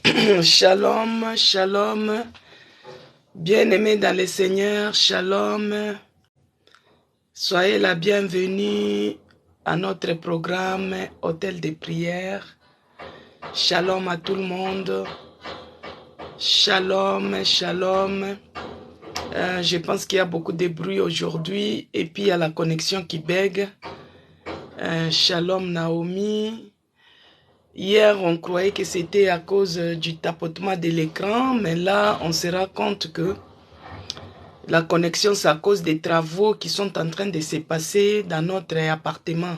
Shalom, shalom. Bien-aimés dans le Seigneur, shalom. Soyez la bienvenue à notre programme Hôtel de prière. Shalom à tout le monde. Shalom, shalom. Je pense qu'il y a beaucoup de bruit aujourd'hui et puis il y a la connexion qui bègue. Shalom Naomi. Hier, on croyait que c'était à cause du tapotement de l'écran, mais là, on se rend compte que la connexion, c'est à cause des travaux qui sont en train de se passer dans notre appartement.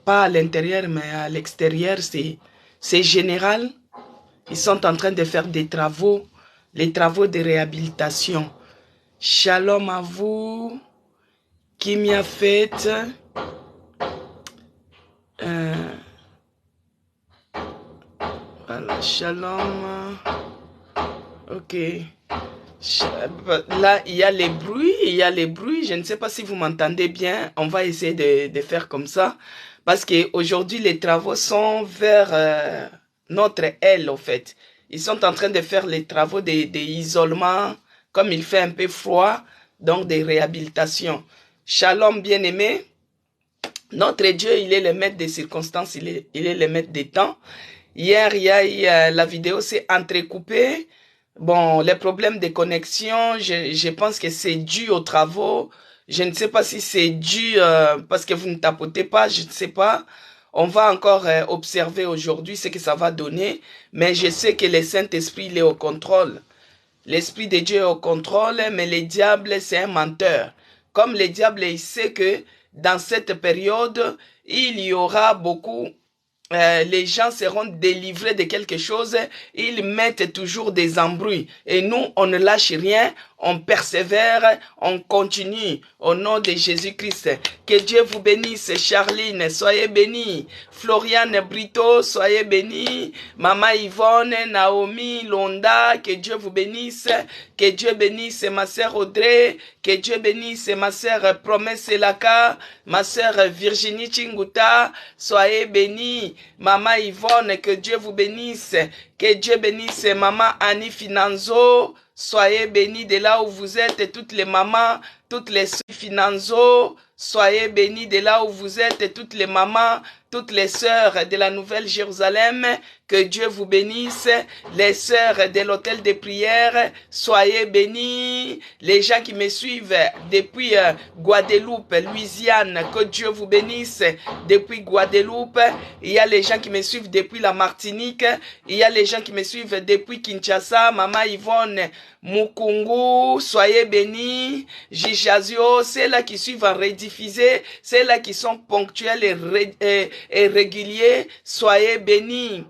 Pas à l'intérieur, mais à l'extérieur, c'est général. Ils sont en train de faire des travaux, les travaux de réhabilitation. Shalom à vous, qui m'y a fait. Voilà, shalom. Ok. Là, il y a les bruits, Je ne sais pas si vous m'entendez bien. On va essayer de faire comme ça. Parce qu'aujourd'hui, les travaux sont vers notre aile, au fait. Ils sont en train de faire les travaux d'isolement, comme il fait un peu froid, donc des réhabilitations. Shalom, bien-aimé. Notre Dieu, il est le maître des circonstances, il est le maître des temps. Hier, la vidéo s'est entrecoupée. Bon, les problèmes de connexion, je pense que c'est dû aux travaux. Je ne sais pas si c'est dû parce que vous ne tapotez pas, je ne sais pas. On va encore observer aujourd'hui ce que ça va donner. Mais je sais que le Saint-Esprit, il est au contrôle. L'Esprit de Dieu est au contrôle, mais le diable, c'est un menteur. Comme le diable, il sait que dans cette période, il y aura beaucoup... les gens seront délivrés de quelque chose, ils mettent toujours des embrouilles. Et nous, on ne lâche rien, on persévère, on continue. Au nom de Jésus-Christ, que Dieu vous bénisse. Charline, soyez bénie. Floriane Brito, soyez bénie. Maman Yvonne, Naomi, Londa, que Dieu vous bénisse. Que Dieu bénisse ma sœur Audrey. Que Dieu bénisse ma sœur Promesse Elaka. Ma sœur Virginie Chinguta, soyez bénie. Maman Yvonne, que Dieu vous bénisse. Que Dieu bénisse maman Annie Finanzo. Soyez bénis de là où vous êtes, toutes les mamans, toutes les sœurs Finanzo. Soyez bénis de là où vous êtes, toutes les mamans, toutes les sœurs de la Nouvelle Jérusalem. Que Dieu vous bénisse. Les sœurs de l'hôtel de prière, soyez bénis. Les gens qui me suivent depuis Guadeloupe, Louisiane, que Dieu vous bénisse. Depuis Guadeloupe, il y a les gens qui me suivent depuis la Martinique. Il y a les gens qui me suivent depuis Kinshasa. Maman Yvonne Mukungu, soyez bénis. Jijazio, c'est là qui suivent en rediffusé. C'est là qui sont ponctuels et réguliers. Soyez bénis.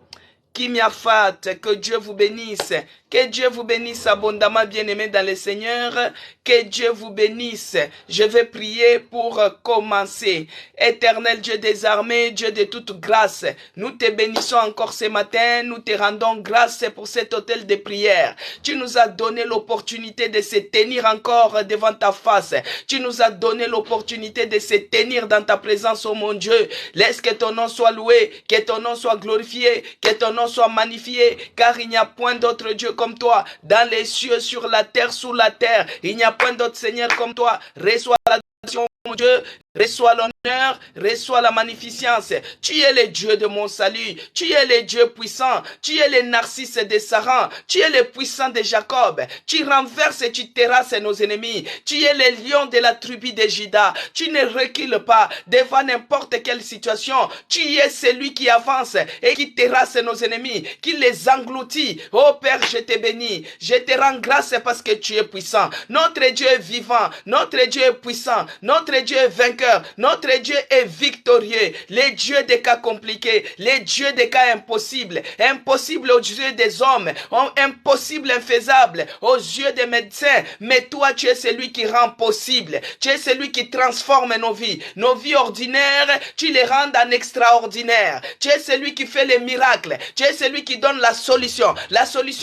Kimiafat, que Dieu vous bénisse. Que Dieu vous bénisse abondamment, bien-aimés dans le Seigneur. Que Dieu vous bénisse. Je vais prier pour commencer. Éternel Dieu des armées, Dieu de toute grâce, nous te bénissons encore ce matin. Nous te rendons grâce pour cet hôtel de prière. Tu nous as donné l'opportunité de se tenir encore devant ta face. Tu nous as donné l'opportunité de se tenir dans ta présence, oh mon Dieu. Laisse que ton nom soit loué, que ton nom soit glorifié, que ton nom soit magnifié, car il n'y a point d'autre Dieu comme toi, dans les cieux, sur la terre, sous la terre. Il n'y a point d'autre Seigneur comme toi. Reçois l'adoration, mon Dieu. Reçois l'honneur, reçois la magnificence. Tu es le Dieu de mon salut. Tu es le Dieu puissant. Tu es le Narcisse de Saran. Tu es le puissant de Jacob. Tu renverses et tu terrasses nos ennemis. Tu es le lion de la tribu de Juda. Tu ne recules pas devant n'importe quelle situation. Tu es celui qui avance et qui terrasse nos ennemis, qui les engloutit. Oh Père, je te bénis. Je te rends grâce parce que tu es puissant. Notre Dieu est vivant. Notre Dieu est puissant. Notre Dieu est vainqueur. Notre Dieu est victorieux. Les dieux des cas compliqués, les dieux des cas impossibles, impossible aux yeux des hommes, impossible, infaisable aux yeux des médecins. Mais toi, tu es celui qui rend possible. Tu es celui qui transforme nos vies ordinaires, tu les rends en extraordinaires. Tu es celui qui fait les miracles. Tu es celui qui donne la solution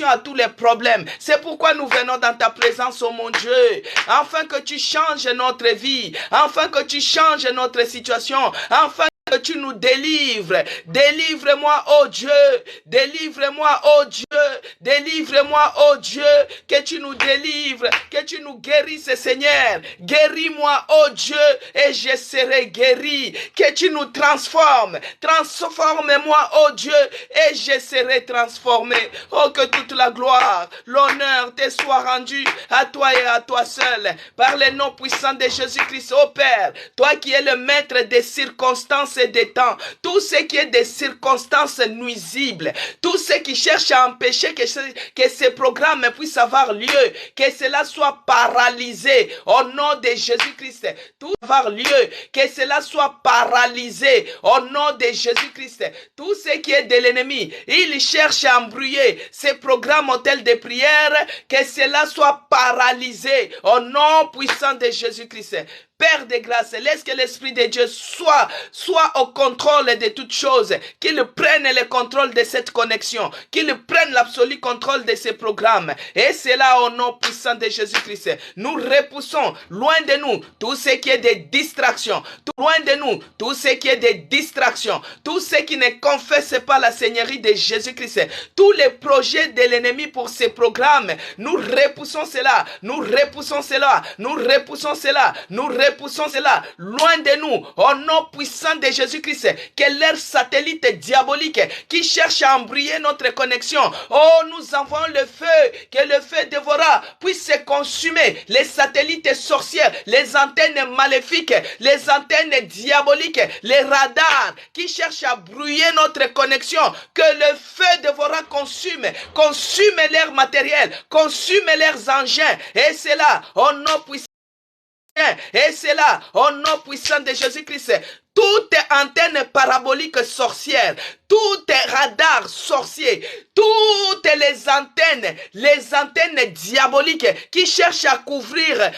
à tous les problèmes. C'est pourquoi nous venons dans ta présence, oh mon Dieu, afin que tu changes notre vie, afin que tu changes notre situation, afin que tu nous délivres. Délivre-moi, oh Dieu. Délivre-moi, oh Dieu. Délivre-moi, oh Dieu. Que tu nous délivres, que tu nous guérisses, Seigneur. Guéris-moi, oh Dieu, et je serai guéri. Que tu nous transformes. Transforme-moi, oh Dieu, et je serai transformé. Oh, que toute la gloire, l'honneur te soit rendu à toi et à toi seul. Par le nom puissant de Jésus-Christ, oh Père, toi qui es le maître des circonstances et des temps, tout ce qui est des circonstances nuisibles, tout ce qui cherche à empêcher que ces programmes puissent avoir lieu, que cela soit paralysé au nom de Jésus-Christ. Tout avoir lieu, que cela soit paralysé au nom de Jésus-Christ. Tout ce qui est de l'ennemi, il cherche à embrouiller ces programmes hôtels de prière, que cela soit paralysé au nom puissant de Jésus-Christ. Père de grâce, laisse que l'Esprit de Dieu soit au contrôle de toutes choses, qu'il prenne le contrôle de cette connexion, qu'il prenne l'absolu contrôle de ces programmes. Et c'est là au nom puissant de Jésus-Christ. Nous repoussons loin de nous tout ce qui est des distractions, loin de nous tout ce qui est des distractions, tout ce qui ne confesse pas la Seigneurie de Jésus-Christ, tous les projets de l'ennemi pour ces programmes, nous repoussons cela, nous repoussons cela, nous repoussons cela, nous repoussons cela loin de nous, au nom puissant de Jésus-Christ, que leur satellite diabolique qui cherche à embrouiller notre connexion, oh, nous envoyons le feu, que le feu dévorant puisse se consumer les satellites sorcières, les antennes maléfiques, les antennes diaboliques, les radars qui cherchent à brouiller notre connexion, que le feu dévorant consume leur matériel, consume leurs engins, et c'est là, au nom puissant. Et c'est là, au nom puissant de Jésus-Christ, toute antenne parabolique sorcière, tout radar sorcier, toutes les antennes diaboliques qui cherchent à couvrir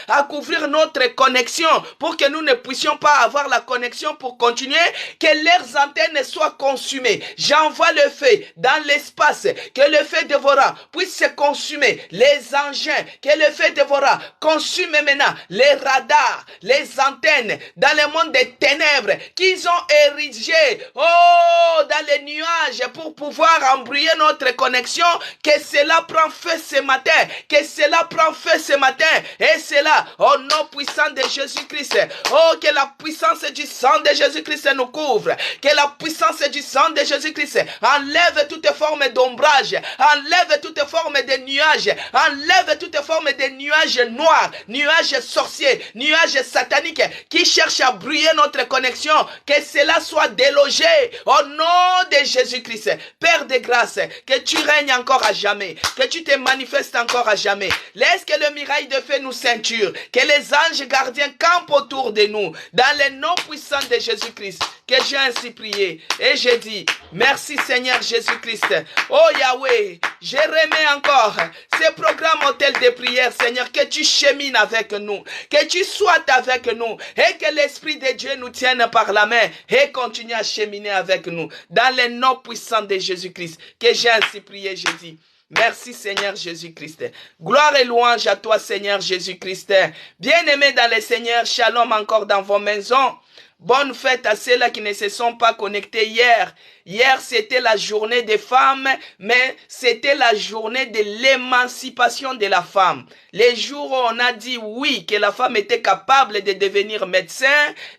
notre connexion pour que nous ne puissions pas avoir la connexion pour continuer, que leurs antennes soient consumées. J'envoie le feu dans l'espace, que le feu dévorant puisse se consumer les engins, que le feu dévorant consume maintenant les radars, les antennes dans le monde des ténèbres qu'ils ont érigé, oh, dans les nuages pour pouvoir embrouiller notre connexion, que cela prend feu ce matin, que cela prend feu ce matin, et cela au nom puissant de Jésus-Christ. Oh, que la puissance du sang de Jésus-Christ nous couvre, que la puissance du sang de Jésus-Christ enlève toute forme d'ombrage, enlève toute forme de nuages, enlève toute forme de nuages noirs, nuages sorciers, nuages sataniques qui cherchent à brouiller notre connexion, que cela soit délogé au nom de Jésus-Christ. Père de grâce, que tu règnes encore à jamais, que tu te manifestes encore à jamais. Laisse que le mirail de feu nous ceinture, que les anges gardiens campent autour de nous, dans le nom puissant de Jésus-Christ, que j'ai ainsi prié. Et j'ai dit, merci Seigneur Jésus-Christ. Oh Yahweh, je remets encore ces programmes hôtels de prière, Seigneur, que tu chemines avec nous, que tu sois avec nous, et que l'Esprit de Dieu nous tienne par la main, et continue à cheminer avec nous, dans le nom puissant de Jésus-Christ, que j'ai ainsi prié, je dis. Merci Seigneur Jésus-Christ. Gloire et louange à toi Seigneur Jésus-Christ. Bien-aimés dans le Seigneur, shalom encore dans vos maisons. Bonne fête à ceux-là qui ne se sont pas connectés hier. Hier, c'était la journée des femmes, mais c'était la journée de l'émancipation de la femme. Les jours où on a dit oui, que la femme était capable de devenir médecin,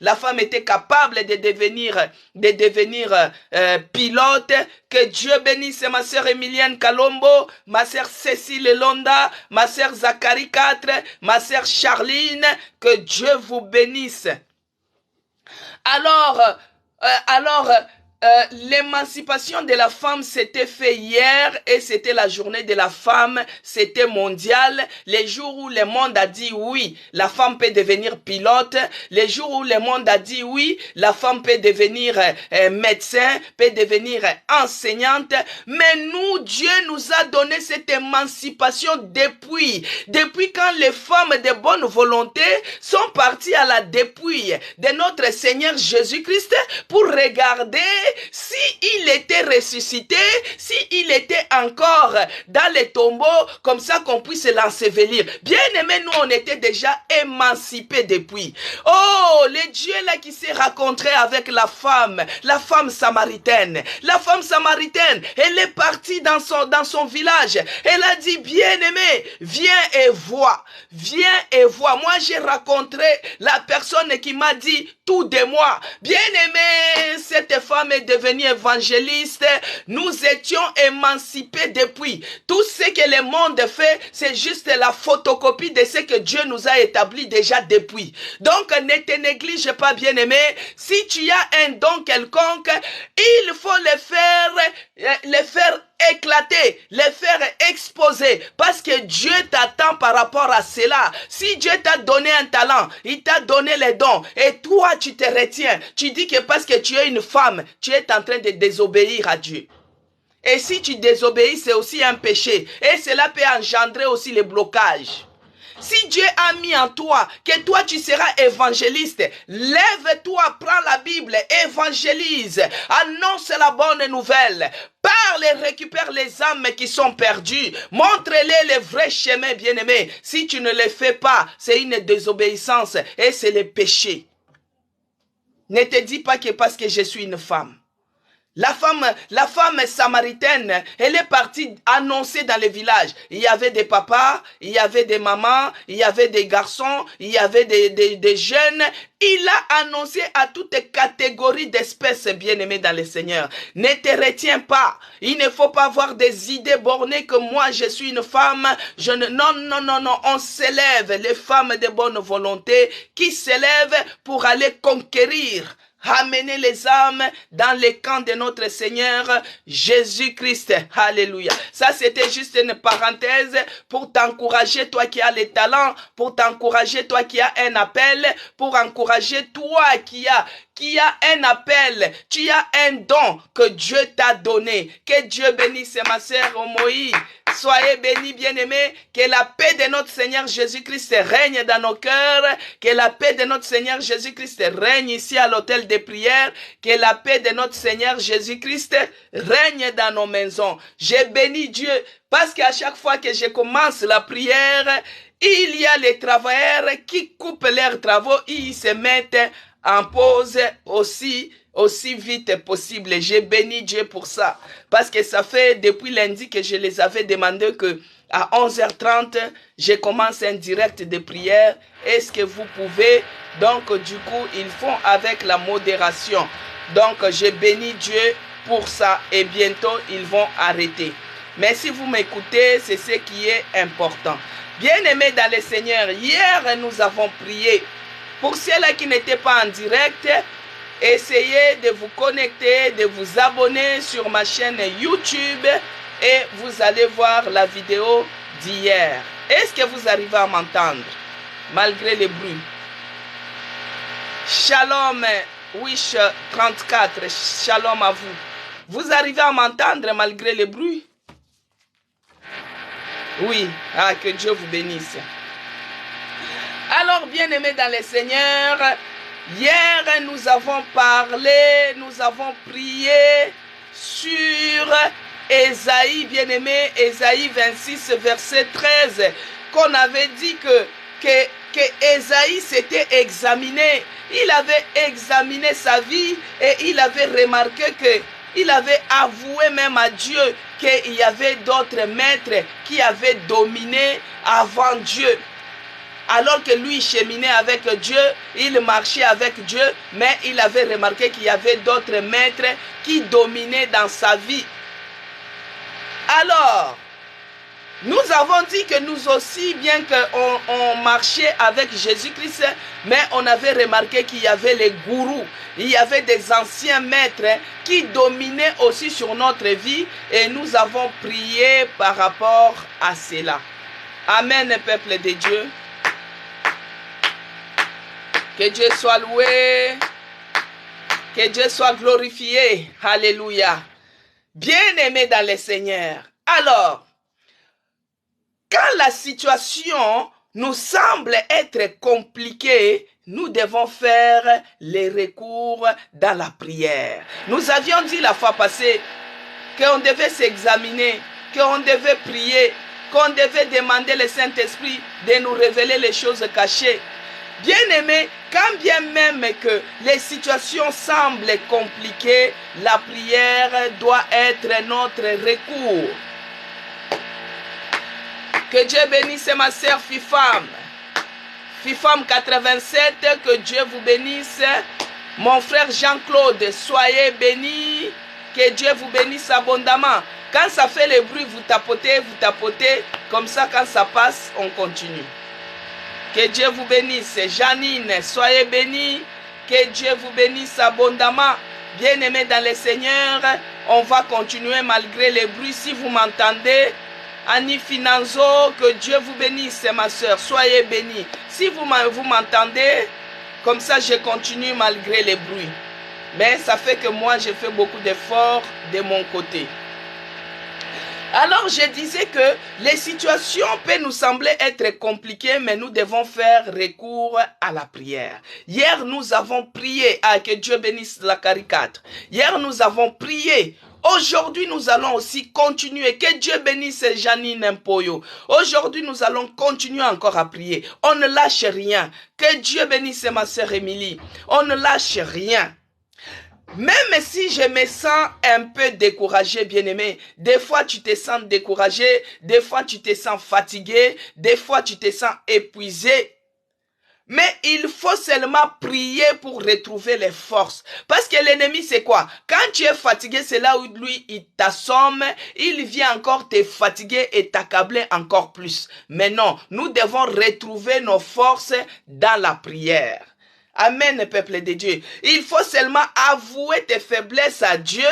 la femme était capable de devenir pilote. Que Dieu bénisse ma sœur Emilienne Kalombo, ma sœur Cécile Londa, ma sœur Zachary 4, ma sœur Charline. Que Dieu vous bénisse. Alors, l'émancipation de la femme s'était fait hier et c'était la journée de la femme, c'était mondial. Les jours où le monde a dit oui, la femme peut devenir pilote. Les jours où le monde a dit oui, la femme peut devenir médecin, peut devenir enseignante. Mais nous, Dieu nous a donné cette émancipation depuis quand les femmes de bonne volonté sont parties à la dépouille de notre Seigneur Jésus-Christ pour regarder s'il était ressuscité, s'il était encore dans les tombeaux, comme ça qu'on puisse l'ensevelir. Bien aimé, nous on était déjà émancipés depuis. Oh, le Dieu là qui s'est rencontré avec la femme samaritaine. La femme samaritaine, elle est partie dans son village. Elle a dit, bien aimé, viens et vois. Viens et vois. Moi j'ai rencontré la personne qui m'a dit tout de moi. Bien aimé, cette femme est devenue évangéliste. Nous étions émancipés depuis. Tout ce que le monde fait, c'est juste la photocopie de ce que Dieu nous a établi déjà depuis. Donc, ne te néglige pas, bien aimé. Si tu as un don quelconque, il faut le faire éclater, les faire exposer, parce que Dieu t'attend par rapport à cela. Si Dieu t'a donné un talent, il t'a donné les dons, et toi tu te retiens, tu dis que parce que tu es une femme, tu es en train de désobéir à Dieu. Et si tu désobéis, c'est aussi un péché, et cela peut engendrer aussi les blocages. Si Dieu a mis en toi que toi tu seras évangéliste, lève-toi, prends la Bible, évangélise, annonce la bonne nouvelle, parle et récupère les âmes qui sont perdues, montre-les le vrai chemin, bien-aimé. Si tu ne le fais pas, c'est une désobéissance et c'est le péché. Ne te dis pas que parce que je suis une femme. La femme samaritaine, elle est partie annoncer dans les villages. Il y avait des papas, il y avait des mamans, il y avait des garçons, il y avait des jeunes. Il a annoncé à toutes catégories d'espèces bien-aimées dans le Seigneur. Ne te retiens pas. Il ne faut pas avoir des idées bornées que moi je suis une femme. Non. On s'élève, les femmes de bonne volonté qui s'élèvent pour aller conquérir. Amener les âmes dans les camps de notre Seigneur Jésus-Christ. Alléluia. Ça, c'était juste une parenthèse pour t'encourager, toi qui as les talents, pour t'encourager, toi qui as un appel, pour encourager toi qui a un appel, tu as un don que Dieu t'a donné. Que Dieu bénisse ma sœur Moïse. Soyez bénis, bien-aimés. Que la paix de notre Seigneur Jésus-Christ règne dans nos cœurs. Que la paix de notre Seigneur Jésus-Christ règne ici à l'hôtel des prières. Que la paix de notre Seigneur Jésus-Christ règne dans nos maisons. Je bénis Dieu parce qu'à chaque fois que je commence la prière, il y a les travailleurs qui coupent leurs travaux et ils se mettent en pause aussi vite possible. J'ai béni Dieu pour ça. Parce que ça fait depuis lundi que je les avais demandé que à 11h30, je commence un direct de prière. Est-ce que vous pouvez? Donc, du coup, ils font avec la modération. Donc, j'ai béni Dieu pour ça. Et bientôt, ils vont arrêter. Mais si vous m'écoutez, c'est ce qui est important. Bien-aimés dans le Seigneur, hier, nous avons prié. Pour ceux-là qui n'étaient pas en direct, essayez de vous connecter, de vous abonner sur ma chaîne YouTube et vous allez voir la vidéo d'hier. Est-ce que vous arrivez à m'entendre malgré les bruits? Shalom, Wish 34, shalom à vous. Vous arrivez à m'entendre malgré les bruits? Oui, que Dieu vous bénisse. Alors, bien-aimés dans le Seigneur, hier nous avons parlé, nous avons prié sur Ésaïe, bien-aimé, Ésaïe 26, verset 13, qu'on avait dit que Ésaïe s'était examiné. Il avait examiné sa vie et il avait remarqué il avait avoué même à Dieu qu'il y avait d'autres maîtres qui avaient dominé avant Dieu. Alors que lui cheminait avec Dieu, il marchait avec Dieu, mais il avait remarqué qu'il y avait d'autres maîtres qui dominaient dans sa vie. Alors, nous avons dit que nous aussi, bien qu'on marchait avec Jésus-Christ, mais on avait remarqué qu'il y avait les gourous, il y avait des anciens maîtres qui dominaient aussi sur notre vie et nous avons prié par rapport à cela. Amen, peuple de Dieu. Que Dieu soit loué, que Dieu soit glorifié. Alléluia. Bien-aimés dans le Seigneur. Alors, quand la situation nous semble être compliquée, nous devons faire les recours dans la prière. Nous avions dit la fois passée qu'on devait s'examiner, qu'on devait prier, qu'on devait demander le Saint-Esprit de nous révéler les choses cachées. Bien-aimés, quand bien même que les situations semblent compliquées, la prière doit être notre recours. Que Dieu bénisse ma sœur Fifam. Fifam 87, que Dieu vous bénisse. Mon frère Jean-Claude, soyez bénis. Que Dieu vous bénisse abondamment. Quand ça fait le bruit, vous tapotez. Comme ça, quand ça passe, on continue. Que Dieu vous bénisse. Janine, soyez bénis. Que Dieu vous bénisse abondamment. Bien-aimés dans le Seigneur, on va continuer malgré les bruits. Si vous m'entendez, Annie Finanzo, que Dieu vous bénisse, ma soeur. Soyez bénis. Si vous m'entendez, comme ça, je continue malgré les bruits. Mais ça fait que moi, j'ai fait beaucoup d'efforts de mon côté. Alors, je disais que les situations peuvent nous sembler être compliquées, mais nous devons faire recours à la prière. Hier, nous avons prié. Que Dieu bénisse la caricature. Hier, nous avons prié. Aujourd'hui, nous allons aussi continuer. Que Dieu bénisse Janine Mpoyo. Aujourd'hui, nous allons continuer encore à prier. On ne lâche rien. Que Dieu bénisse ma sœur Émilie. On ne lâche rien. Même si je me sens un peu découragé, bien-aimé, des fois tu te sens découragé, des fois tu te sens fatigué, des fois tu te sens épuisé. Mais il faut seulement prier pour retrouver les forces. Parce que l'ennemi, c'est quoi? Quand tu es fatigué, c'est là où lui, il t'assomme, il vient encore te fatiguer et t'accabler encore plus. Mais non, nous devons retrouver nos forces dans la prière. Amen, peuple de Dieu. Il faut seulement avouer tes faiblesses à Dieu.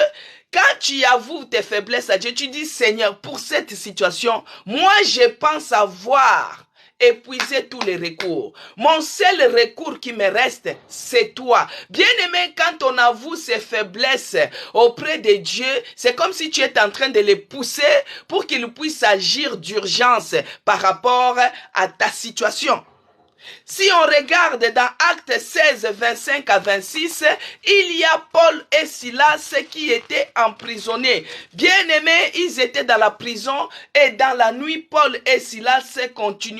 Quand tu avoues tes faiblesses à Dieu, tu dis, Seigneur, pour cette situation, moi, je pense avoir épuisé tous les recours. Mon seul recours qui me reste, c'est toi. Bien-aimé, quand on avoue ses faiblesses auprès de Dieu, c'est comme si tu es en train de les pousser pour qu'il puisse agir d'urgence par rapport à ta situation. Si on regarde dans Actes 16, 25 à 26, il y a Paul et Silas qui étaient emprisonnés. Bien-aimés, ils étaient dans la prison et dans la nuit, Paul et Silas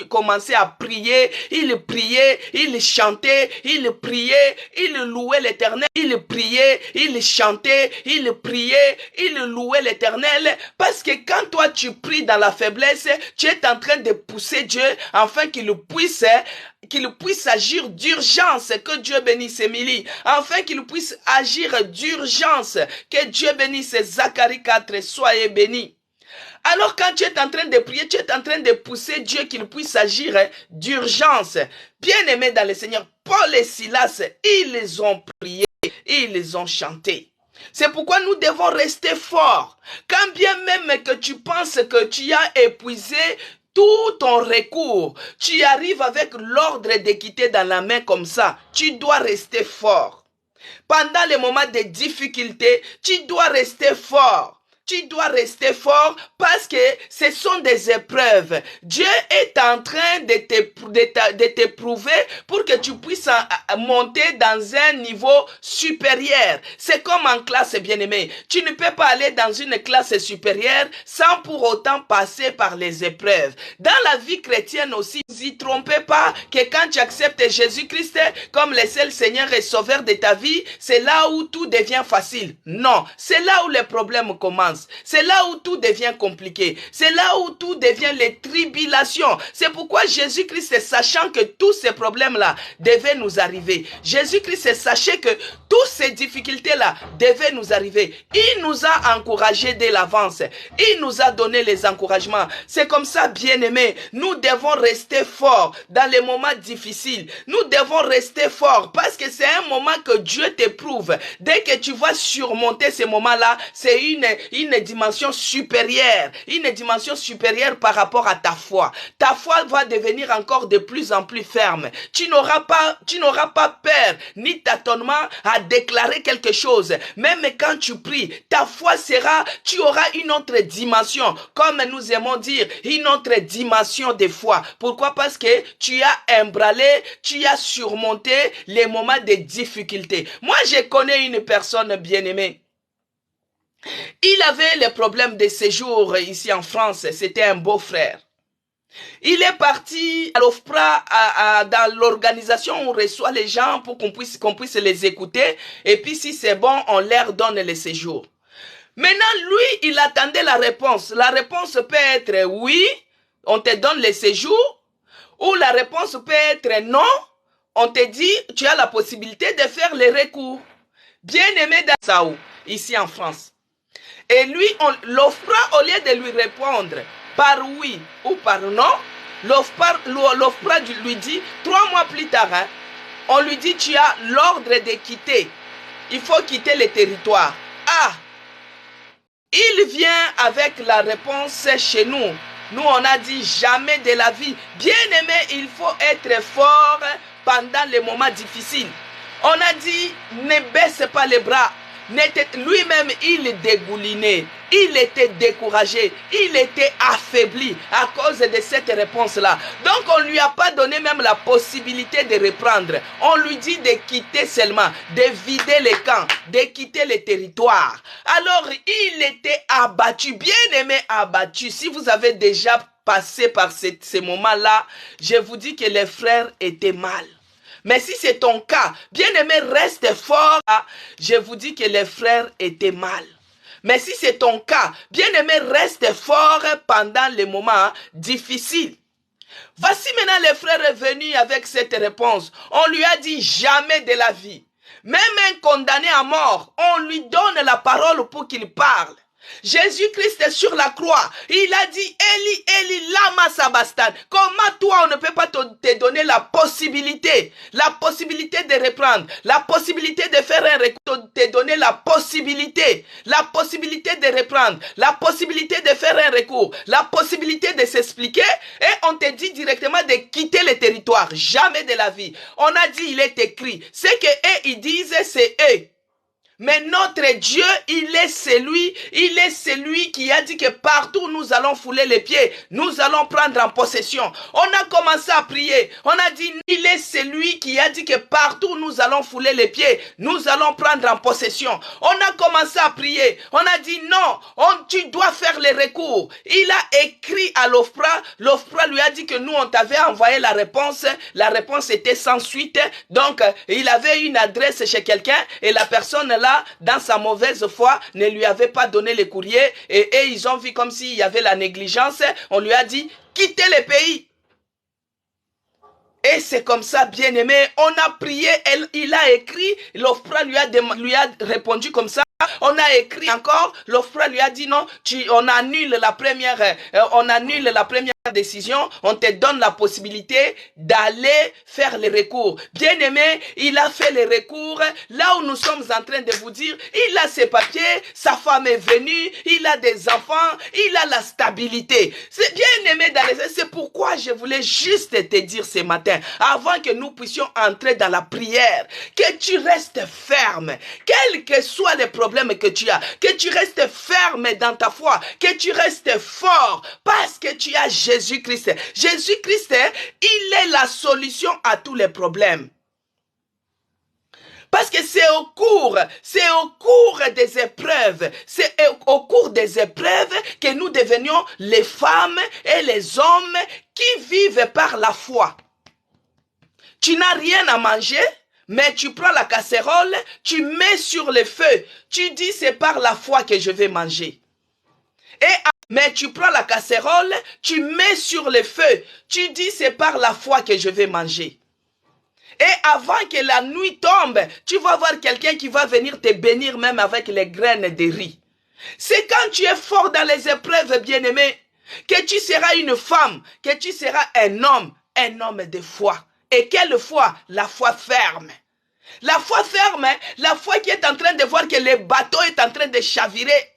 commençaient à prier. Ils priaient, ils chantaient, ils priaient, ils louaient l'Éternel. Ils priaient, ils chantaient, ils priaient, ils louaient l'Éternel. Parce que quand toi tu pries dans la faiblesse, tu es en train de pousser Dieu afin qu'il puisse agir d'urgence. Que Dieu bénisse Émilie. Afin qu'il puisse agir d'urgence. Que Dieu bénisse Zacharie 4. Soyez bénis. Alors quand tu es en train de prier, tu es en train de pousser Dieu qu'il puisse agir d'urgence. Bien-aimés dans le Seigneur, Paul et Silas, ils ont prié, ils ont chanté. C'est pourquoi nous devons rester forts. Quand bien même que tu penses que tu as épuisé tout ton recours, tu arrives avec l'ordre de quitter dans la main comme ça, tu dois rester fort. Pendant les moments de difficulté, tu dois rester fort. Tu dois rester fort parce que ce sont des épreuves. Dieu est en train de t'éprouver pour que tu puisses monter dans un niveau supérieur. C'est comme en classe, bien-aimé. Tu ne peux pas aller dans une classe supérieure sans pour autant passer par les épreuves. Dans la vie chrétienne aussi, ne vous y trompez pas que quand tu acceptes Jésus-Christ comme le seul Seigneur et Sauveur de ta vie, c'est là où tout devient facile. Non, c'est là où les problèmes commencent. C'est là où tout devient compliqué. C'est là où tout devient les tribulations. C'est pourquoi Jésus-Christ, sachant que tous ces problèmes-là devaient nous arriver, Jésus-Christ sachait que toutes ces difficultés-là devaient nous arriver. Il nous a encouragés dès l'avance. Il nous a donné les encouragements. C'est comme ça, bien-aimés, nous devons rester forts dans les moments difficiles. Nous devons rester forts parce que c'est un moment que Dieu t'éprouve. Dès que tu vas surmonter ces moments-là, c'est une une dimension supérieure par rapport à ta foi. Ta foi va devenir encore de plus en plus ferme. Tu n'auras pas peur ni tâtonnement à déclarer quelque chose. Même quand tu pries, ta foi tu auras une autre dimension, comme nous aimons dire, une autre dimension de foi. Pourquoi? Parce que tu as emballé, tu as surmonté les moments de difficulté. Moi, je connais une personne bien-aimée. Il avait les problèmes de séjour ici en France. C'était un beau-frère. Il est parti à l'OFPRA, dans l'organisation où on reçoit les gens pour qu'on puisse les écouter. Et puis si c'est bon, on leur donne les séjours. Maintenant, lui, il attendait la réponse. La réponse peut être oui, on te donne les séjours. Ou la réponse peut être non, on te dit, tu as la possibilité de faire les recours. Bien aimé dans Saou, ici en France. Et lui, l'OFPRA, au lieu de lui répondre par oui ou par non, l'OFPRA lui dit, 3 mois plus tard, on lui dit, tu as l'ordre de quitter. Il faut quitter le territoire. Ah! Il vient avec la réponse chez nous. Nous, on a dit jamais de la vie. Bien aimé, il faut être fort pendant les moments difficiles. On a dit, ne baisse pas les bras. Lui-même, il dégoulinait. Il était découragé. Il était affaibli à cause de cette réponse-là. Donc, on ne lui a pas donné même la possibilité de reprendre. On lui dit de quitter seulement, de vider les camps, de quitter les territoires. Alors, il était abattu, bien aimé abattu. Si vous avez déjà passé par ces moments-là, je vous dis que les frères étaient mal. Mais si c'est ton cas, bien-aimé, reste fort. Je vous dis que les frères étaient mal. Mais si c'est ton cas, bien-aimé, reste fort pendant les moments difficiles. Voici maintenant les frères venus avec cette réponse. On lui a dit jamais de la vie. Même un condamné à mort, on lui donne la parole pour qu'il parle. Jésus-Christ est sur la croix. Il a dit, Eli, Eli, lama sabachthani. Comment toi, on ne peut pas te donner la possibilité de reprendre, la possibilité de faire un recours, te donner la possibilité de reprendre, la possibilité de faire un recours, la possibilité de s'expliquer, et on te dit directement de quitter le territoire. Jamais de la vie. On a dit, il est écrit. Ce que eux, ils disent, c'est eux. Mais notre Dieu, il est celui qui a dit que partout nous allons fouler les pieds, nous allons prendre en possession. On a commencé à prier, on a dit, il est celui qui a dit que partout nous allons fouler les pieds, nous allons prendre en possession. On a commencé à prier, on a dit non, tu dois faire les recours. Il a écrit à l'OFPRA, l'OFPRA lui a dit que nous on t'avait envoyé la réponse était sans suite, donc il avait une adresse chez quelqu'un et la personne là, dans sa mauvaise foi, ne lui avait pas donné le courrier et ils ont vu comme s'il y avait la négligence. On lui a dit, quittez le pays. Et c'est comme ça, bien aimé, on a prié, il a écrit, l'OFPRA lui a répondu comme ça. On a écrit encore, l'OFPRA lui a dit non, on annule la première décision, on te donne la possibilité d'aller faire les recours. Bien aimé, il a fait les recours, là où nous sommes en train de vous dire, il a ses papiers, sa femme est venue, il a des enfants, il a la stabilité. C'est bien aimé, c'est pourquoi je voulais juste te dire ce matin, avant que nous puissions entrer dans la prière, que tu restes ferme, quels que soient les problèmes que tu as, que tu restes ferme dans ta foi, que tu restes fort, parce que tu as Jésus-Christ. Jésus-Christ, il est la solution à tous les problèmes. Parce que c'est au cours des épreuves, que nous devenions les femmes et les hommes qui vivent par la foi. Tu n'as rien à manger, mais tu prends la casserole, tu mets sur le feu, tu dis c'est par la foi que je vais manger. Mais tu prends la casserole, tu mets sur le feu, tu dis c'est par la foi que je vais manger. Et avant que la nuit tombe, tu vas voir quelqu'un qui va venir te bénir même avec les graines de riz. C'est quand tu es fort dans les épreuves, bien-aimé, que tu seras une femme, que tu seras un homme de foi. Et quelle foi? La foi ferme. La foi ferme, la foi qui est en train de voir que le bateau est en train de chavirer.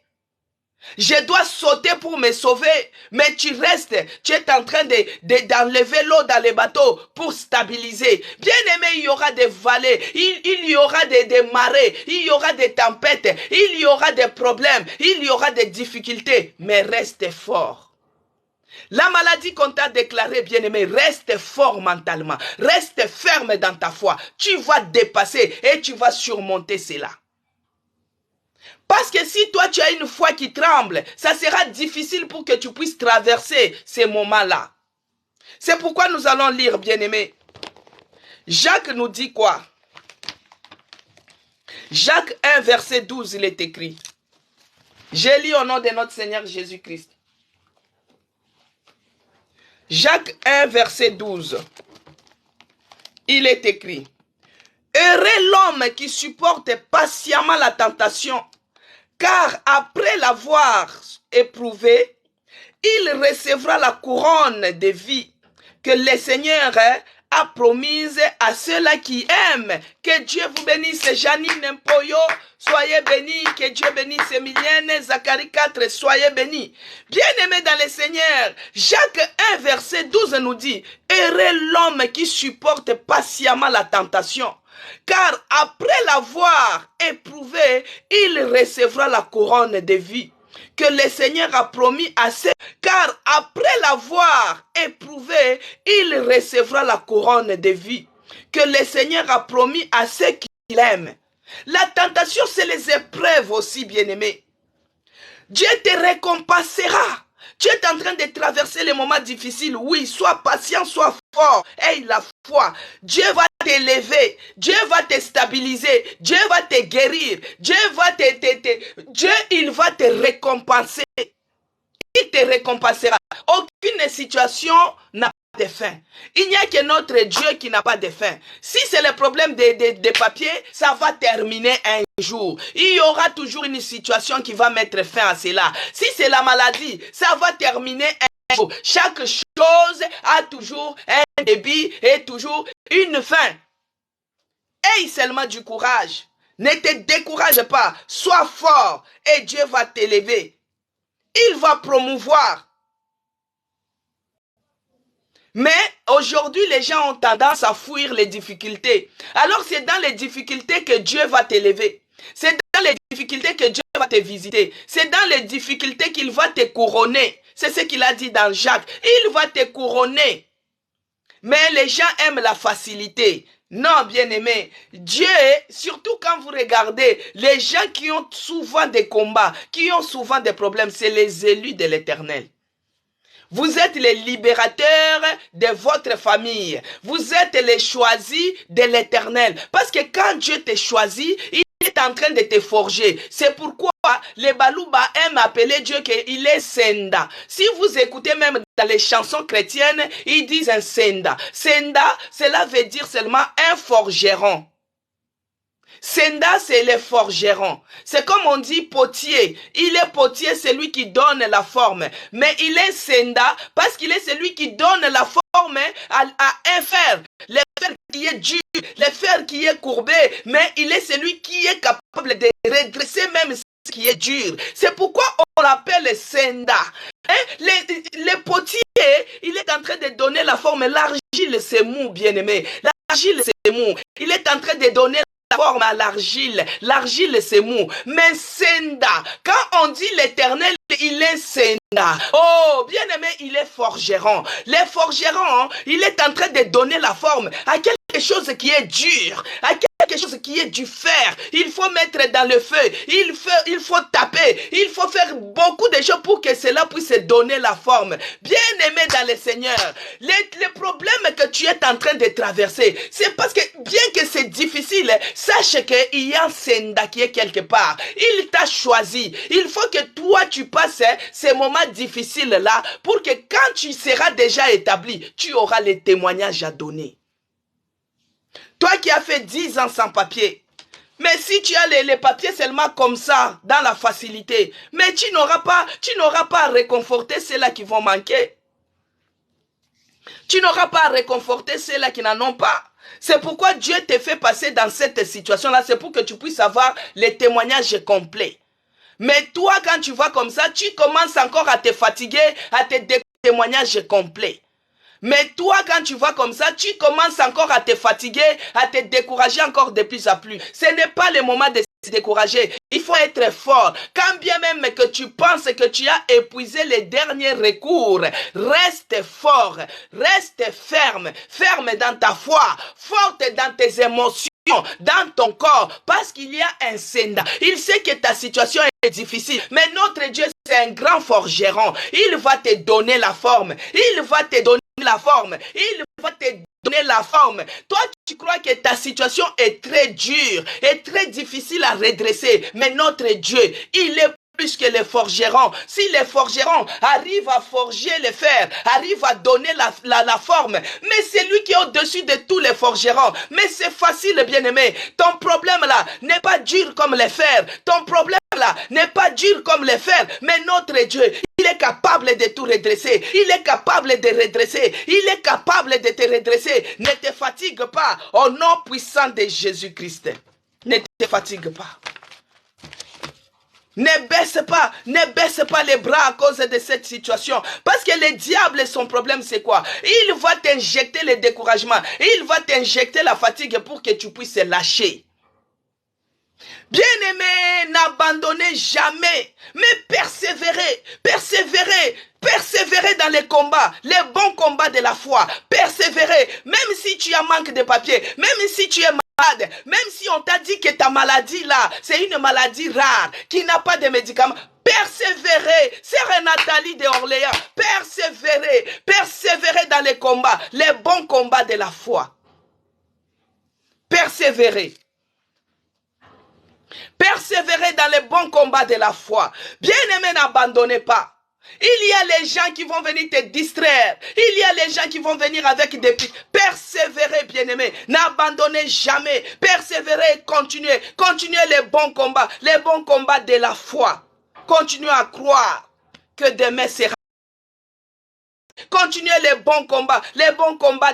Je dois sauter pour me sauver, mais tu restes, tu es en train d'enlever l'eau dans les bateaux pour stabiliser. Bien aimé, il y aura des vallées, il y aura des marées, il y aura des tempêtes, il y aura des problèmes, il y aura des difficultés, mais reste fort. La maladie qu'on t'a déclarée, bien-aimé, reste fort mentalement, reste ferme dans ta foi. Tu vas dépasser et tu vas surmonter cela. Parce que si toi tu as une foi qui tremble, ça sera difficile pour que tu puisses traverser ces moments-là. C'est pourquoi nous allons lire, bien-aimé. Jacques nous dit quoi? Jacques 1, verset 12, il est écrit. Je lis au nom de notre Seigneur Jésus-Christ. Jacques 1, verset 12. Il est écrit. Heureux l'homme qui supporte patiemment la tentation, car après l'avoir éprouvé, il recevra la couronne de vie que le Seigneur a promise à ceux-là qui aiment. Que Dieu vous bénisse. Janine Mpoyo, soyez bénis. Que Dieu bénisse Emilienne. Zacharie 4, soyez bénis. Bien-aimés dans le Seigneur, Jacques 1, verset 12 nous dit, heureux l'homme qui supporte patiemment la tentation, car après l'avoir éprouvé, il recevra la couronne de vie que le Seigneur a promis à ceux. Car après l'avoir éprouvé, il recevra la couronne de vie que le Seigneur a promis à ceux qui l'aiment. La tentation, c'est les épreuves aussi, bien-aimés. Dieu te récompensera. Tu es en train de traverser les moments difficiles. Oui, sois patient, sois fort. Aie la foi. Dieu va t'élever. Dieu va te stabiliser. Dieu va te guérir. Dieu il va te récompenser. Il te récompensera. Aucune situation n'a pas de fin. Il n'y a que notre Dieu qui n'a pas de fin. Si c'est le problème des papiers, ça va terminer un jour. Il y aura toujours une situation qui va mettre fin à cela. Si c'est la maladie, ça va terminer un jour. Chaque chose a toujours un début et toujours une fin. Aie seulement du courage. Ne te décourage pas. Sois fort et Dieu va t'élever. Il va promouvoir. Mais aujourd'hui, les gens ont tendance à fuir les difficultés. Alors c'est dans les difficultés que Dieu va t'élever. C'est dans les difficultés que Dieu va te visiter. C'est dans les difficultés qu'il va te couronner. C'est ce qu'il a dit dans Jacques. Il va te couronner. Mais les gens aiment la facilité. Non, bien-aimé, Dieu, surtout quand vous regardez, les gens qui ont souvent des combats, qui ont souvent des problèmes, c'est les élus de l'Éternel. Vous êtes les libérateurs de votre famille. Vous êtes les choisis de l'Éternel. Parce que quand Dieu te choisit, il est en train de te forger. C'est pourquoi les Balouba aiment appeler Dieu qu'il est Senda. Si vous écoutez même dans les chansons chrétiennes, ils disent un Senda. Senda, cela veut dire seulement un forgeron. Senda, c'est le forgeron. C'est comme on dit potier. Il est potier, c'est lui qui donne la forme. Mais il est Senda parce qu'il est celui qui donne la forme à un fer. Le fer qui est dur, le fer qui est courbé. Mais il est celui qui est capable de redresser même ce qui est dur. C'est pourquoi on l'appelle Senda. Hein? Le potier, il est en train de donner la forme. L'argile, c'est mou, bien-aimé. L'argile, c'est mou. Il est en train de donner la forme à l'argile. L'argile, c'est mou. Mais Senda, quand on dit l'Éternel, il est Senda. Oh, bien-aimé, il est forgeron. Le forgeron, il est en train de donner la forme à quelque chose qui est dur, à quelque chose qui est du fer. Il faut mettre dans le feu. Il faut taper. Il faut faire beaucoup de choses pour que cela puisse donner la forme. Bien-aimé dans le Seigneur, les problèmes que tu es en train de traverser, c'est parce que bien que c'est difficile, sache qu'il y a un Senda qui est quelque part. Il t'a choisi. Il faut que toi, tu passes ces moments difficiles-là pour que quand tu seras déjà établi, tu auras les témoignages à donner. Toi qui as fait 10 ans sans papier, mais si tu as les papiers seulement comme ça, dans la facilité, mais tu n'auras pas à réconforter ceux-là qui vont manquer. Tu n'auras pas à réconforter ceux-là qui n'en ont pas. C'est pourquoi Dieu te fait passer dans cette situation-là. C'est pour que tu puisses avoir les témoignages complets. Mais toi, quand tu vois comme ça, tu commences encore à te fatiguer, à te témoignages complets. Mais toi, quand tu vois comme ça, tu commences encore à te fatiguer, à te décourager encore de plus en plus. Ce n'est pas le moment de se décourager. Il faut être fort. Quand bien même que tu penses que tu as épuisé les derniers recours, reste fort, reste ferme, ferme dans ta foi, forte dans tes émotions, dans ton corps, parce qu'il y a un Seigneur. Il sait que ta situation est difficile, mais notre Dieu, c'est un grand forgeron. Il va te donner la forme. Il va te donner la forme. Il va te donner la forme. Toi, tu crois que ta situation est très dure, est très difficile à redresser, mais notre Dieu, il est plus que les forgerons. Si les forgerons arrivent à forger le fer, arrivent à donner la forme, mais c'est lui qui est au-dessus de tous les forgerons. Mais c'est facile, bien-aimé. Ton problème là n'est pas dur comme le fer. Ton problème là n'est pas dur comme le fer. Mais notre Dieu, il est capable de tout redresser. Il est capable de redresser. Il est capable de te redresser. Ne te fatigue pas. Au nom puissant de Jésus-Christ. Ne te fatigue pas. Ne baisse pas les bras à cause de cette situation. Parce que le diable, son problème, c'est quoi? Il va t'injecter le découragement. Il va t'injecter la fatigue pour que tu puisses lâcher. Bien-aimé, n'abandonnez jamais, mais persévérez, persévérez dans les combats, les bons combats de la foi. Persévérez, même si tu as manque de papier, même si tu es malade, même si on t'a dit que ta maladie là, c'est une maladie rare, qui n'a pas de médicaments. Persévérez, sœur Nathalie de Orléans, persévérez dans les combats, les bons combats de la foi. Persévérez. Persévérez dans les bons combats de la foi. Bien-aimé, n'abandonnez pas. Il y a les gens qui vont venir te distraire. Il y a les gens qui vont venir avec des pics. Persévérez, bien-aimé. N'abandonnez jamais. Persévérez, continuez. Continuez les bons combats de la foi. Continuez à croire que demain sera. Continuez les bons combats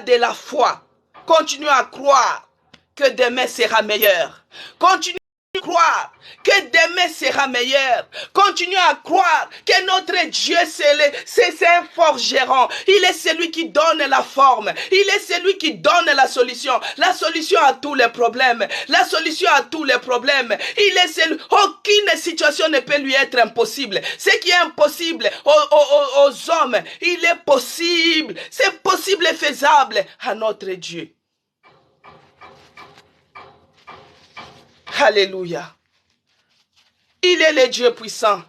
de la foi. Continuez à croire que demain sera meilleur. Continuez à croire que demain sera meilleur. Continuez à croire que notre Dieu, c'est un forgeron. Il est celui qui donne la forme. Il est celui qui donne la solution. La solution à tous les problèmes. La solution à tous les problèmes. Il est celui. Aucune situation ne peut lui être impossible. Ce qui est impossible aux hommes, il est possible. C'est possible et faisable à notre Dieu. Alléluia. Il est le Dieu puissant.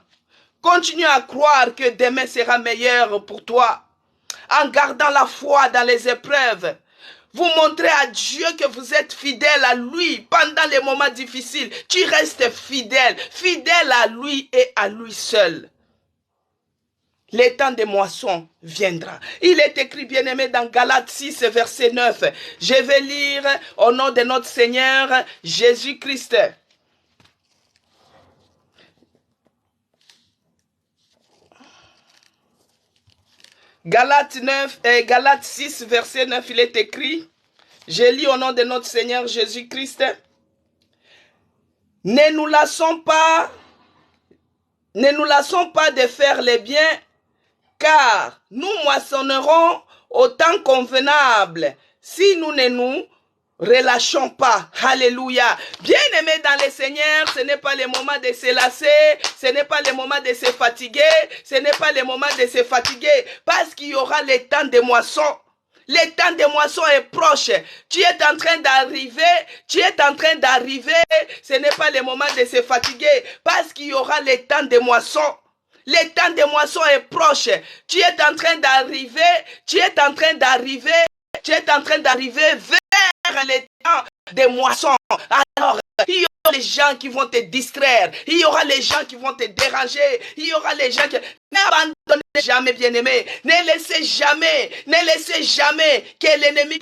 Continue à croire que demain sera meilleur pour toi. En gardant la foi dans les épreuves. Vous montrez à Dieu que vous êtes fidèle à lui pendant les moments difficiles. Tu restes fidèle. Fidèle à lui et à lui seul. Le temps de moisson viendra. Il est écrit, bien-aimé, dans Galates 6, verset 9. Je vais lire au nom de notre Seigneur Jésus-Christ. Galates 6, verset 9, il est écrit. Je lis au nom de notre Seigneur Jésus-Christ. Ne nous lassons pas de faire le bien, car nous moissonnerons au temps convenable si nous ne nous relâchons pas. Alléluia. Bien-aimés dans le Seigneur, ce n'est pas le moment de se lasser, ce n'est pas le moment de se fatiguer, ce n'est pas le moment de se fatiguer, parce qu'il y aura le temps de moisson. Le temps de moisson est proche. Tu es en train d'arriver. Ce n'est pas le moment de se fatiguer, parce qu'il y aura le temps de moisson. Le temps de moisson est proche. Tu es en train d'arriver vers le temps de moisson. Alors, il y aura les gens qui vont te distraire. Il y aura les gens qui vont te déranger. Il y aura les gens qui... N'abandonnez jamais, bien-aimé. Ne laissez jamais que l'ennemi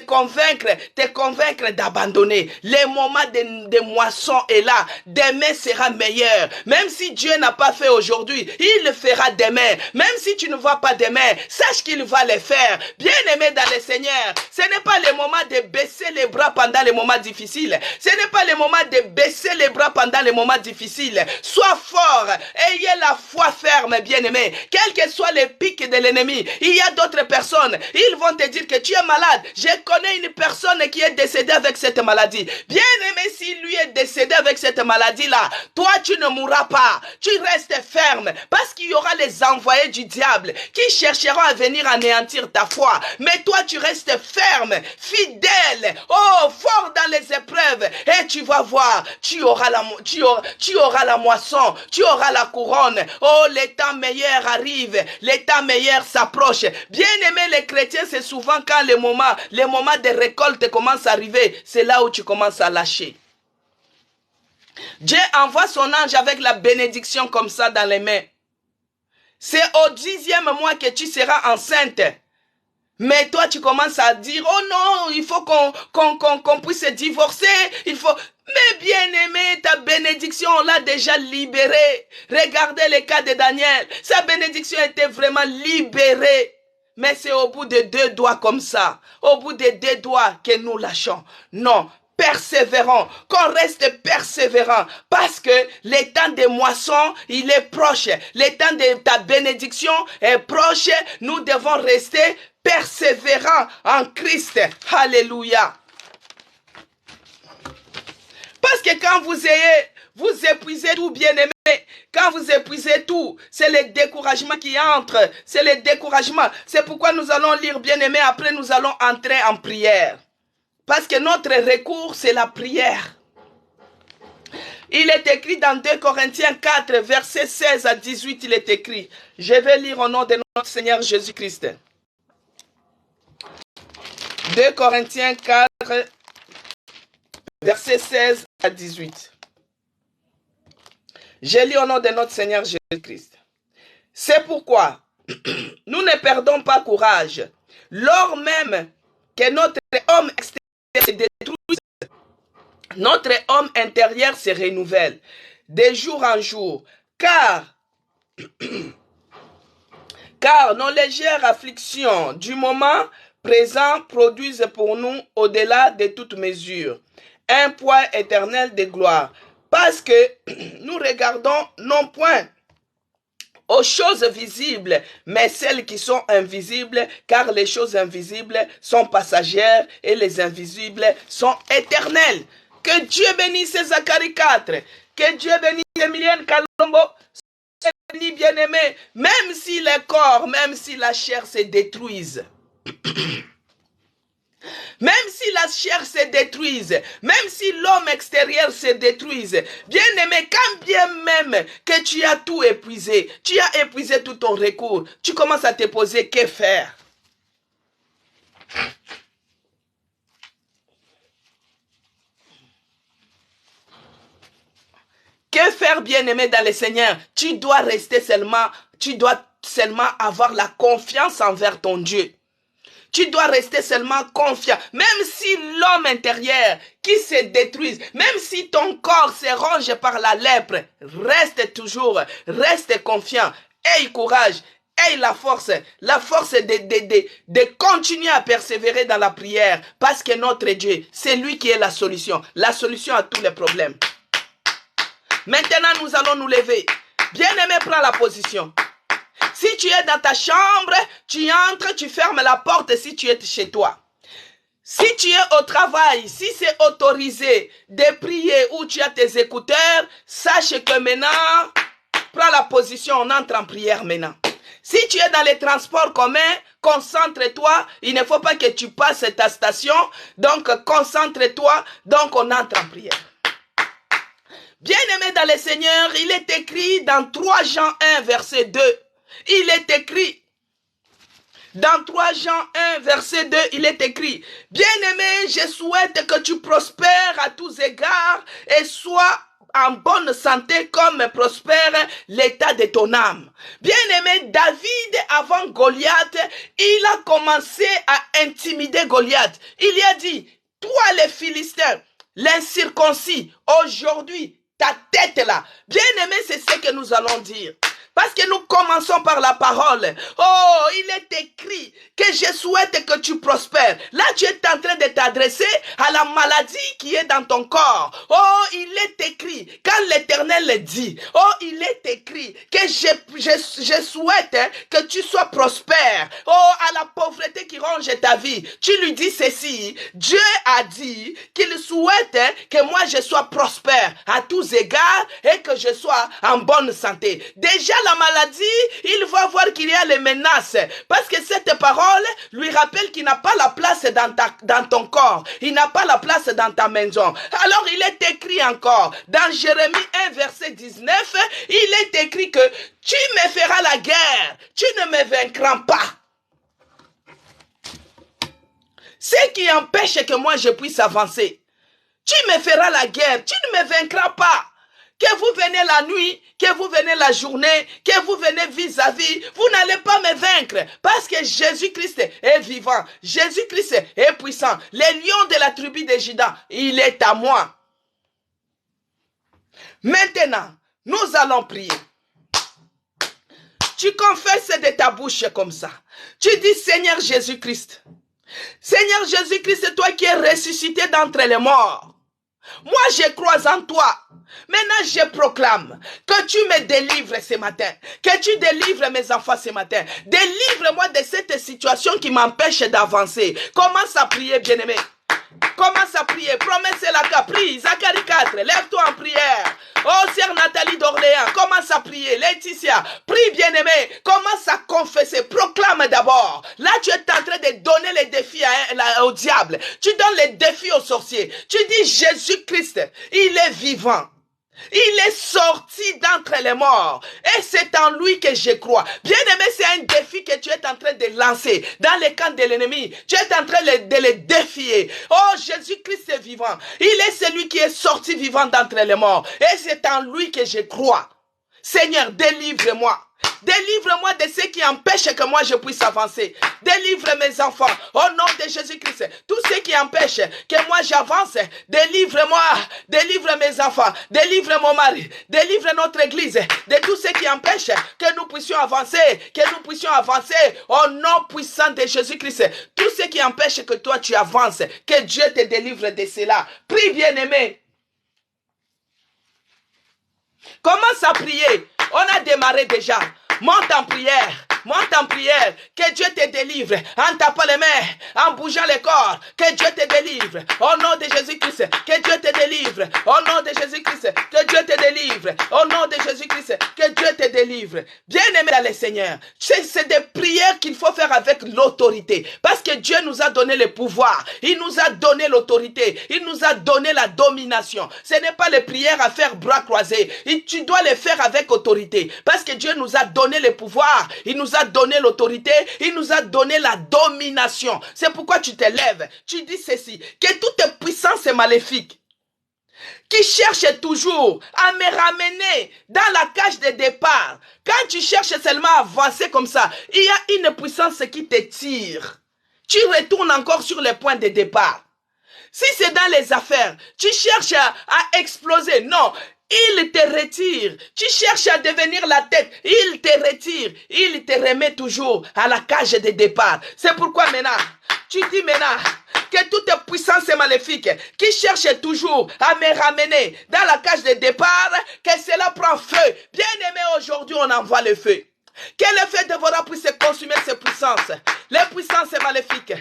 convaincre d'abandonner. Le moment de moisson est là. Demain sera meilleur. Même si Dieu n'a pas fait aujourd'hui, il le fera demain. Même si tu ne vois pas demain, sache qu'il va le faire. Bien-aimé dans le Seigneur, ce n'est pas le moment de baisser les bras pendant les moments difficiles. Ce n'est pas le moment de baisser les bras pendant les moments difficiles. Sois fort. Ayez la foi ferme, bien-aimé. Quels que soient les pics de l'ennemi, il y a d'autres personnes. Ils vont te dire que tu es malade. Je connais une personne qui est décédée avec cette maladie. Bien-aimé, si lui est décédé avec cette maladie-là, toi, tu ne mourras pas. Tu restes ferme parce qu'il y aura les envoyés du diable qui chercheront à venir anéantir ta foi. Mais toi, tu restes ferme, fidèle, oh, fort dans les épreuves. Et tu vas voir, tu auras la moisson, tu auras la couronne. Oh, les temps meilleurs arrivent, les temps meilleurs s'approchent. Bien-aimé, les chrétiens, c'est souvent quand les moments de récolte commencent à arriver, c'est là où tu commences à lâcher. Dieu envoie son ange avec la bénédiction comme ça dans les mains. C'est au 10e mois que tu seras enceinte. Mais toi, tu commences à dire, oh non, il faut qu'on puisse divorcer, il faut... Mais bien-aimé, ta bénédiction, on l'a déjà libérée. Regardez le cas de Daniel. Sa bénédiction était vraiment libérée. Mais c'est au bout de 2 doigts comme ça, au bout de 2 doigts que nous lâchons. Non, persévérons, qu'on reste persévérant, parce que le temps des moissons, il est proche. Le temps de ta bénédiction est proche. Nous devons rester persévérants en Christ. Alléluia. Parce que quand vous épuisez tout, bien-aimé, quand vous épuisez tout, c'est le découragement qui entre. C'est le découragement. C'est pourquoi nous allons lire, bien-aimé, après nous allons entrer en prière. Parce que notre recours, c'est la prière. Il est écrit dans 2 Corinthiens 4, versets 16 à 18, il est écrit. Je vais lire au nom de notre Seigneur Jésus-Christ. 2 Corinthiens 4, versets 16 à 18. Je lis au nom de notre Seigneur Jésus-Christ. C'est pourquoi nous ne perdons pas courage. Lors même que notre homme extérieur se détruise, notre homme intérieur se renouvelle de jour en jour. Car nos légères afflictions du moment présent produisent pour nous, au-delà de toute mesure, un poids éternel de gloire. Parce que nous regardons non point aux choses visibles, mais celles qui sont invisibles, car les choses invisibles sont passagères et les invisibles sont éternelles. Que Dieu bénisse Zacharie 4, que Dieu bénisse Emilienne Kalombo, bénisse bien-aimé, même si le corps, même si la chair se détruisent. Même si la chair se détruise, même si l'homme extérieur se détruise, bien-aimé, quand bien même que tu as tout épuisé, tu as épuisé tout ton recours, tu commences à te poser que faire. Que faire, bien-aimé, dans le Seigneur? Tu dois seulement avoir la confiance envers ton Dieu. Tu dois rester seulement confiant. Même si l'homme intérieur qui se détruise, même si ton corps se ronge par la lèpre, reste confiant. Aie courage, aie la force de continuer à persévérer dans la prière. Parce que notre Dieu, c'est lui qui est la solution à tous les problèmes. Maintenant, nous allons nous lever. Bien-aimé, prends la position. Si tu es dans ta chambre, tu entres, tu fermes la porte si tu es chez toi. Si tu es au travail, si c'est autorisé de prier ou tu as tes écouteurs, sache que maintenant, prends la position, on entre en prière maintenant. Si tu es dans les transports communs, concentre-toi. Il ne faut pas que tu passes ta station. Donc, concentre-toi. Donc, on entre en prière. Bien-aimé dans le Seigneur, il est écrit dans 3 Jean 1, verset 2. Il est écrit, dans 3 Jean 1, verset 2, il est écrit, bien-aimé, je souhaite que tu prospères à tous égards et sois en bonne santé comme prospère l'état de ton âme. Bien-aimé, David, avant Goliath, il a commencé à intimider Goliath. Il a dit, toi les Philistins, l'incirconcis, aujourd'hui, ta tête là. Bien-aimé, c'est ce que nous allons dire. Parce que nous commençons par la parole. Oh, il est écrit que je souhaite que tu prospères. Là, tu es en train de t'adresser à la maladie qui est dans ton corps. Oh, il est écrit, quand l'Éternel le dit, oh, il est écrit que je souhaite que tu sois prospère. Oh, à la pauvreté qui ronge ta vie, tu lui dis ceci. Dieu a dit qu'il souhaite que moi je sois prospère à tous égards et que je sois en bonne santé. Déjà, la maladie, il va voir qu'il y a les menaces. Parce que cette parole lui rappelle qu'il n'a pas la place dans ton corps. Il n'a pas la place dans ta maison. Alors il est écrit encore, dans Jérémie 1 verset 19, il est écrit que tu me feras la guerre, tu ne me vaincras pas. Ce qui empêche que moi je puisse avancer. Tu me feras la guerre, tu ne me vaincras pas. Que vous venez la nuit, que vous venez la journée, que vous venez vis-à-vis, vous n'allez pas me vaincre. Parce que Jésus-Christ est vivant. Jésus-Christ est puissant. Le lion de la tribu de Juda, il est à moi. Maintenant, nous allons prier. Tu confesses de ta bouche comme ça. Tu dis, Seigneur Jésus-Christ. Seigneur Jésus-Christ, c'est toi qui es ressuscité d'entre les morts. Moi, je crois en toi. Maintenant, je proclame que tu me délivres ce matin. Que tu délivres mes enfants ce matin. Délivre-moi de cette situation qui m'empêche d'avancer. Commence à prier, bien-aimé. Commence à prier. Promesse la capri. Zacharie 4. Lève-toi en prière. Oh, sœur Nathalie d'Orléans, commence à prier. Laetitia, prie bien-aimé. Commence à confesser. Proclame d'abord. Là, tu es en train de donner les défis au diable. Tu donnes les défis aux sorciers. Tu dis Jésus-Christ, il est vivant. Il est sorti d'entre les morts. Et c'est en lui que je crois. Bien-aimé, c'est un défi que tu es en train de lancer dans les camps de l'ennemi. Tu es en train de les défier. Oh, Jésus-Christ est vivant. Il est celui qui est sorti vivant d'entre les morts. Et c'est en lui que je crois. Seigneur, délivre-moi. Délivre-moi de ce qui empêche que moi je puisse avancer. Délivre mes enfants au nom de Jésus-Christ. Tout ce qui empêche que moi j'avance, délivre-moi. Délivre mes enfants. Délivre mon mari. Délivre notre église de tout ce qui empêche que nous puissions avancer. Que nous puissions avancer au nom puissant de Jésus-Christ. Tout ce qui empêche que toi tu avances. Que Dieu te délivre de cela. Prie bien-aimé. Commence à prier. On a démarré déjà. Monte en prière. Monte en prière. Que Dieu te délivre. En tapant les mains. En bougeant les corps. Que Dieu te délivre. Au nom de Jésus-Christ. Que Dieu te délivre. Au nom de Jésus-Christ. Que Dieu te délivre. Au nom de Jésus-Christ. Que Dieu te délivre. Bien-aimé dans le Seigneur. C'est des prières qu'il faut faire avec l'autorité. Parce que Dieu nous a donné le pouvoir. Il nous a donné l'autorité. Il nous a donné la domination. Ce n'est pas les prières à faire bras croisés. Tu dois les faire avec autorité. Parce que Dieu nous a donné le pouvoir. Il nous a donné l'autorité. Il nous a donné la domination. C'est pourquoi tu te lèves. Tu dis ceci. Que toute puissance maléfique qui cherche toujours à me ramener dans la cage de départ. Quand tu cherches seulement à avancer comme ça, il y a une puissance qui te tire. Tu retournes encore sur le point de départ. Si c'est dans les affaires, tu cherches à exploser. Non, il te retire. Tu cherches à devenir la tête. Il te retire. Il te remet toujours à la cage de départ. C'est pourquoi maintenant, tu dis maintenant que toute puissance maléfique qui cherche toujours à me ramener dans la cage de départ, que cela prend feu. Bien-aimé, aujourd'hui on envoie le feu. Que le feu dévorant puisse consumer ces puissances. Les puissances maléfiques.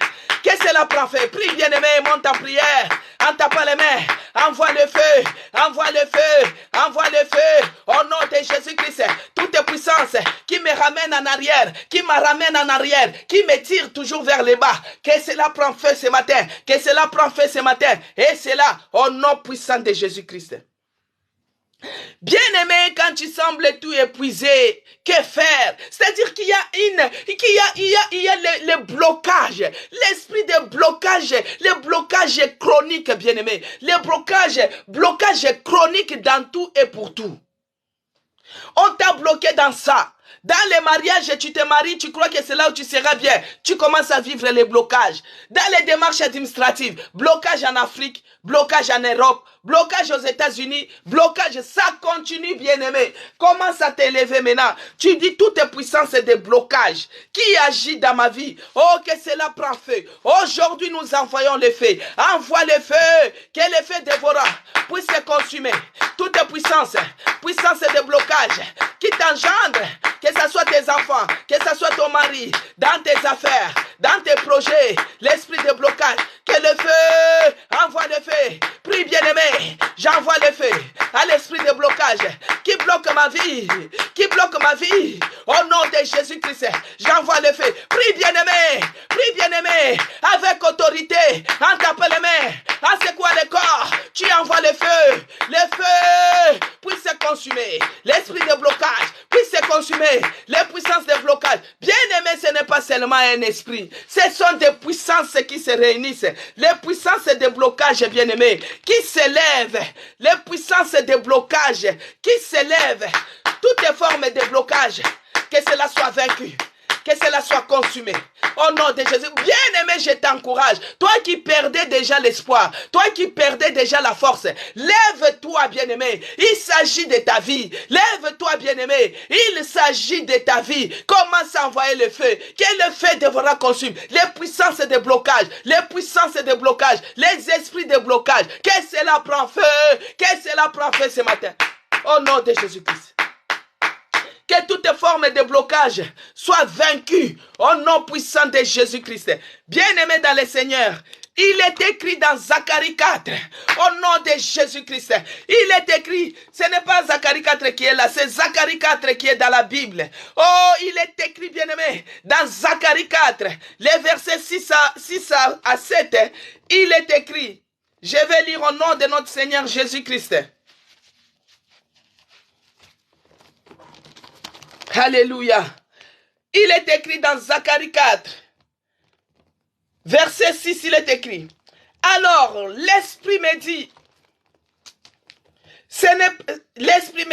Que cela prend feu. Prie bien-aimé, monte en prière. En tapant les mains. Envoie le feu. Envoie le feu. Envoie le feu. Au nom de Jésus-Christ. Toute puissance qui me ramène en arrière. Qui me ramène en arrière. Qui me tire toujours vers le bas. Que cela prend feu ce matin. Que cela prend feu ce matin. Et cela au nom puissant de Jésus-Christ. Bien-aimé, quand tu sembles tout épuisé, que faire? C'est-à-dire qu'il y a le blocage, l'esprit de blocage, le blocage chronique, bien-aimé, le blocage chronique dans tout et pour tout. On t'a bloqué dans ça. Dans les mariages, tu te maries, tu crois que c'est là où tu seras bien. Tu commences à vivre les blocages. Dans les démarches administratives, blocage en Afrique, blocage en Europe, blocage aux États-Unis, blocage, ça continue, bien-aimé. Commence à t'élever maintenant. Tu dis toute puissance de blocage qui agit dans ma vie. Oh, que cela prend feu. Aujourd'hui, nous envoyons le feu. Envoie le feu, que le feu dévorant puisse se consumer. Toute puissance de blocage qui t'engendre, que ce soit tes enfants, que ce soit ton mari, dans tes affaires, dans tes projets, l'esprit de blocage, que le feu, envoie le feu. Prie, bien-aimé, j'envoie le feu à l'esprit de blocage qui bloque ma vie, au nom de Jésus-Christ, j'envoie le feu. Prie, bien-aimé, avec autorité, en tapant les mains, en secouant le corps, tu envoies le feu puisse se consumer, l'esprit de blocage puisse se consumer, les puissances de blocage. Bien-aimé, ce n'est pas seulement un esprit, ce sont des puissances qui se réunissent, les puissances de blocage, bien-aimé, qui s'élèvent, les puissances de blocage qui s'élèvent, toutes les formes de blocage, que cela soit vaincu, que cela soit consumé. Au nom de Jésus, bien-aimé, je t'encourage. Toi qui perdais déjà l'espoir, toi qui perdais déjà la force, lève-toi, bien-aimé. Il s'agit de ta vie. Lève-toi, bien-aimé. Il s'agit de ta vie. Commence à envoyer le feu. Que le feu devra consumer les puissances de blocage, les puissances de blocage, les esprits de blocage. Que cela prend feu. Que cela prend feu ce matin. Au nom de Jésus-Christ. Que toute forme de blocage soit vaincue au nom puissant de Jésus-Christ. Bien-aimé dans le Seigneur, il est écrit dans Zacharie 4, au nom de Jésus-Christ. Il est écrit, ce n'est pas Zacharie 4 qui est là, c'est Zacharie 4 qui est dans la Bible. Oh, il est écrit, bien-aimé, dans Zacharie 4, les versets 6 à 7, il est écrit, je vais lire au nom de notre Seigneur Jésus-Christ. Alléluia. Il est écrit dans Zacharie 4, verset 6, il est écrit. Alors, l'Esprit me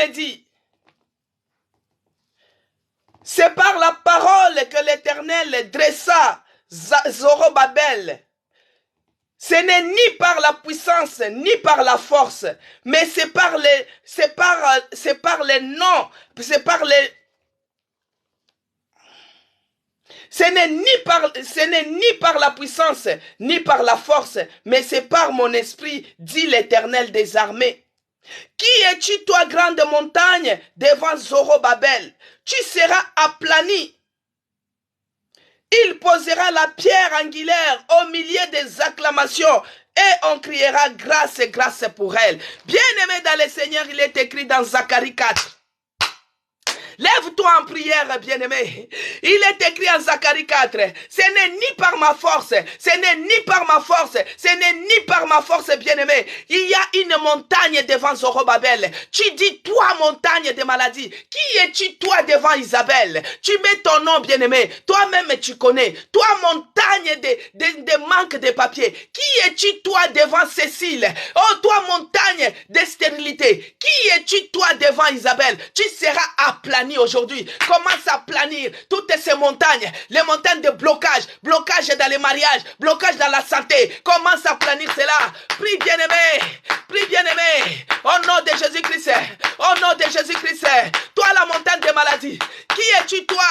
dit, c'est par la parole que l'Éternel dressa Zorobabel. Ce n'est ni par la puissance, ni par la force, mais c'est par les noms, ce n'est ni par la puissance, ni par la force, mais c'est par mon esprit, dit l'Éternel des armées. Qui es-tu, toi, grande montagne, devant Zorobabel? Tu seras aplani. Il posera la pierre angulaire au milieu des acclamations et on criera grâce et grâce pour elle. Bien-aimé dans le Seigneur, il est écrit dans Zacharie 4. Lève-toi en prière, bien-aimé. Il est écrit en Zacharie 4. Ce n'est ni par ma force, ce n'est ni par ma force, ce n'est ni par ma force, bien-aimé. Il y a une montagne devant Zorobabel. Tu dis, toi, montagne de maladie, qui es-tu, toi, devant Isabelle? Tu mets ton nom, bien-aimé. Toi-même, tu connais. Toi, montagne de manque de papier. Qui es-tu, toi, devant Cécile? Oh, toi, montagne de stérilité. Qui es-tu, toi, devant Isabelle? Tu seras aplani aujourd'hui. Commence à planir toutes ces montagnes, les montagnes de blocage, blocage dans les mariages, blocage dans la santé. Commence à planir cela. Prie, bien-aimé, au nom de Jésus-Christ, au nom de Jésus-Christ. Toi, la montagne de maladie, qui es-tu, toi?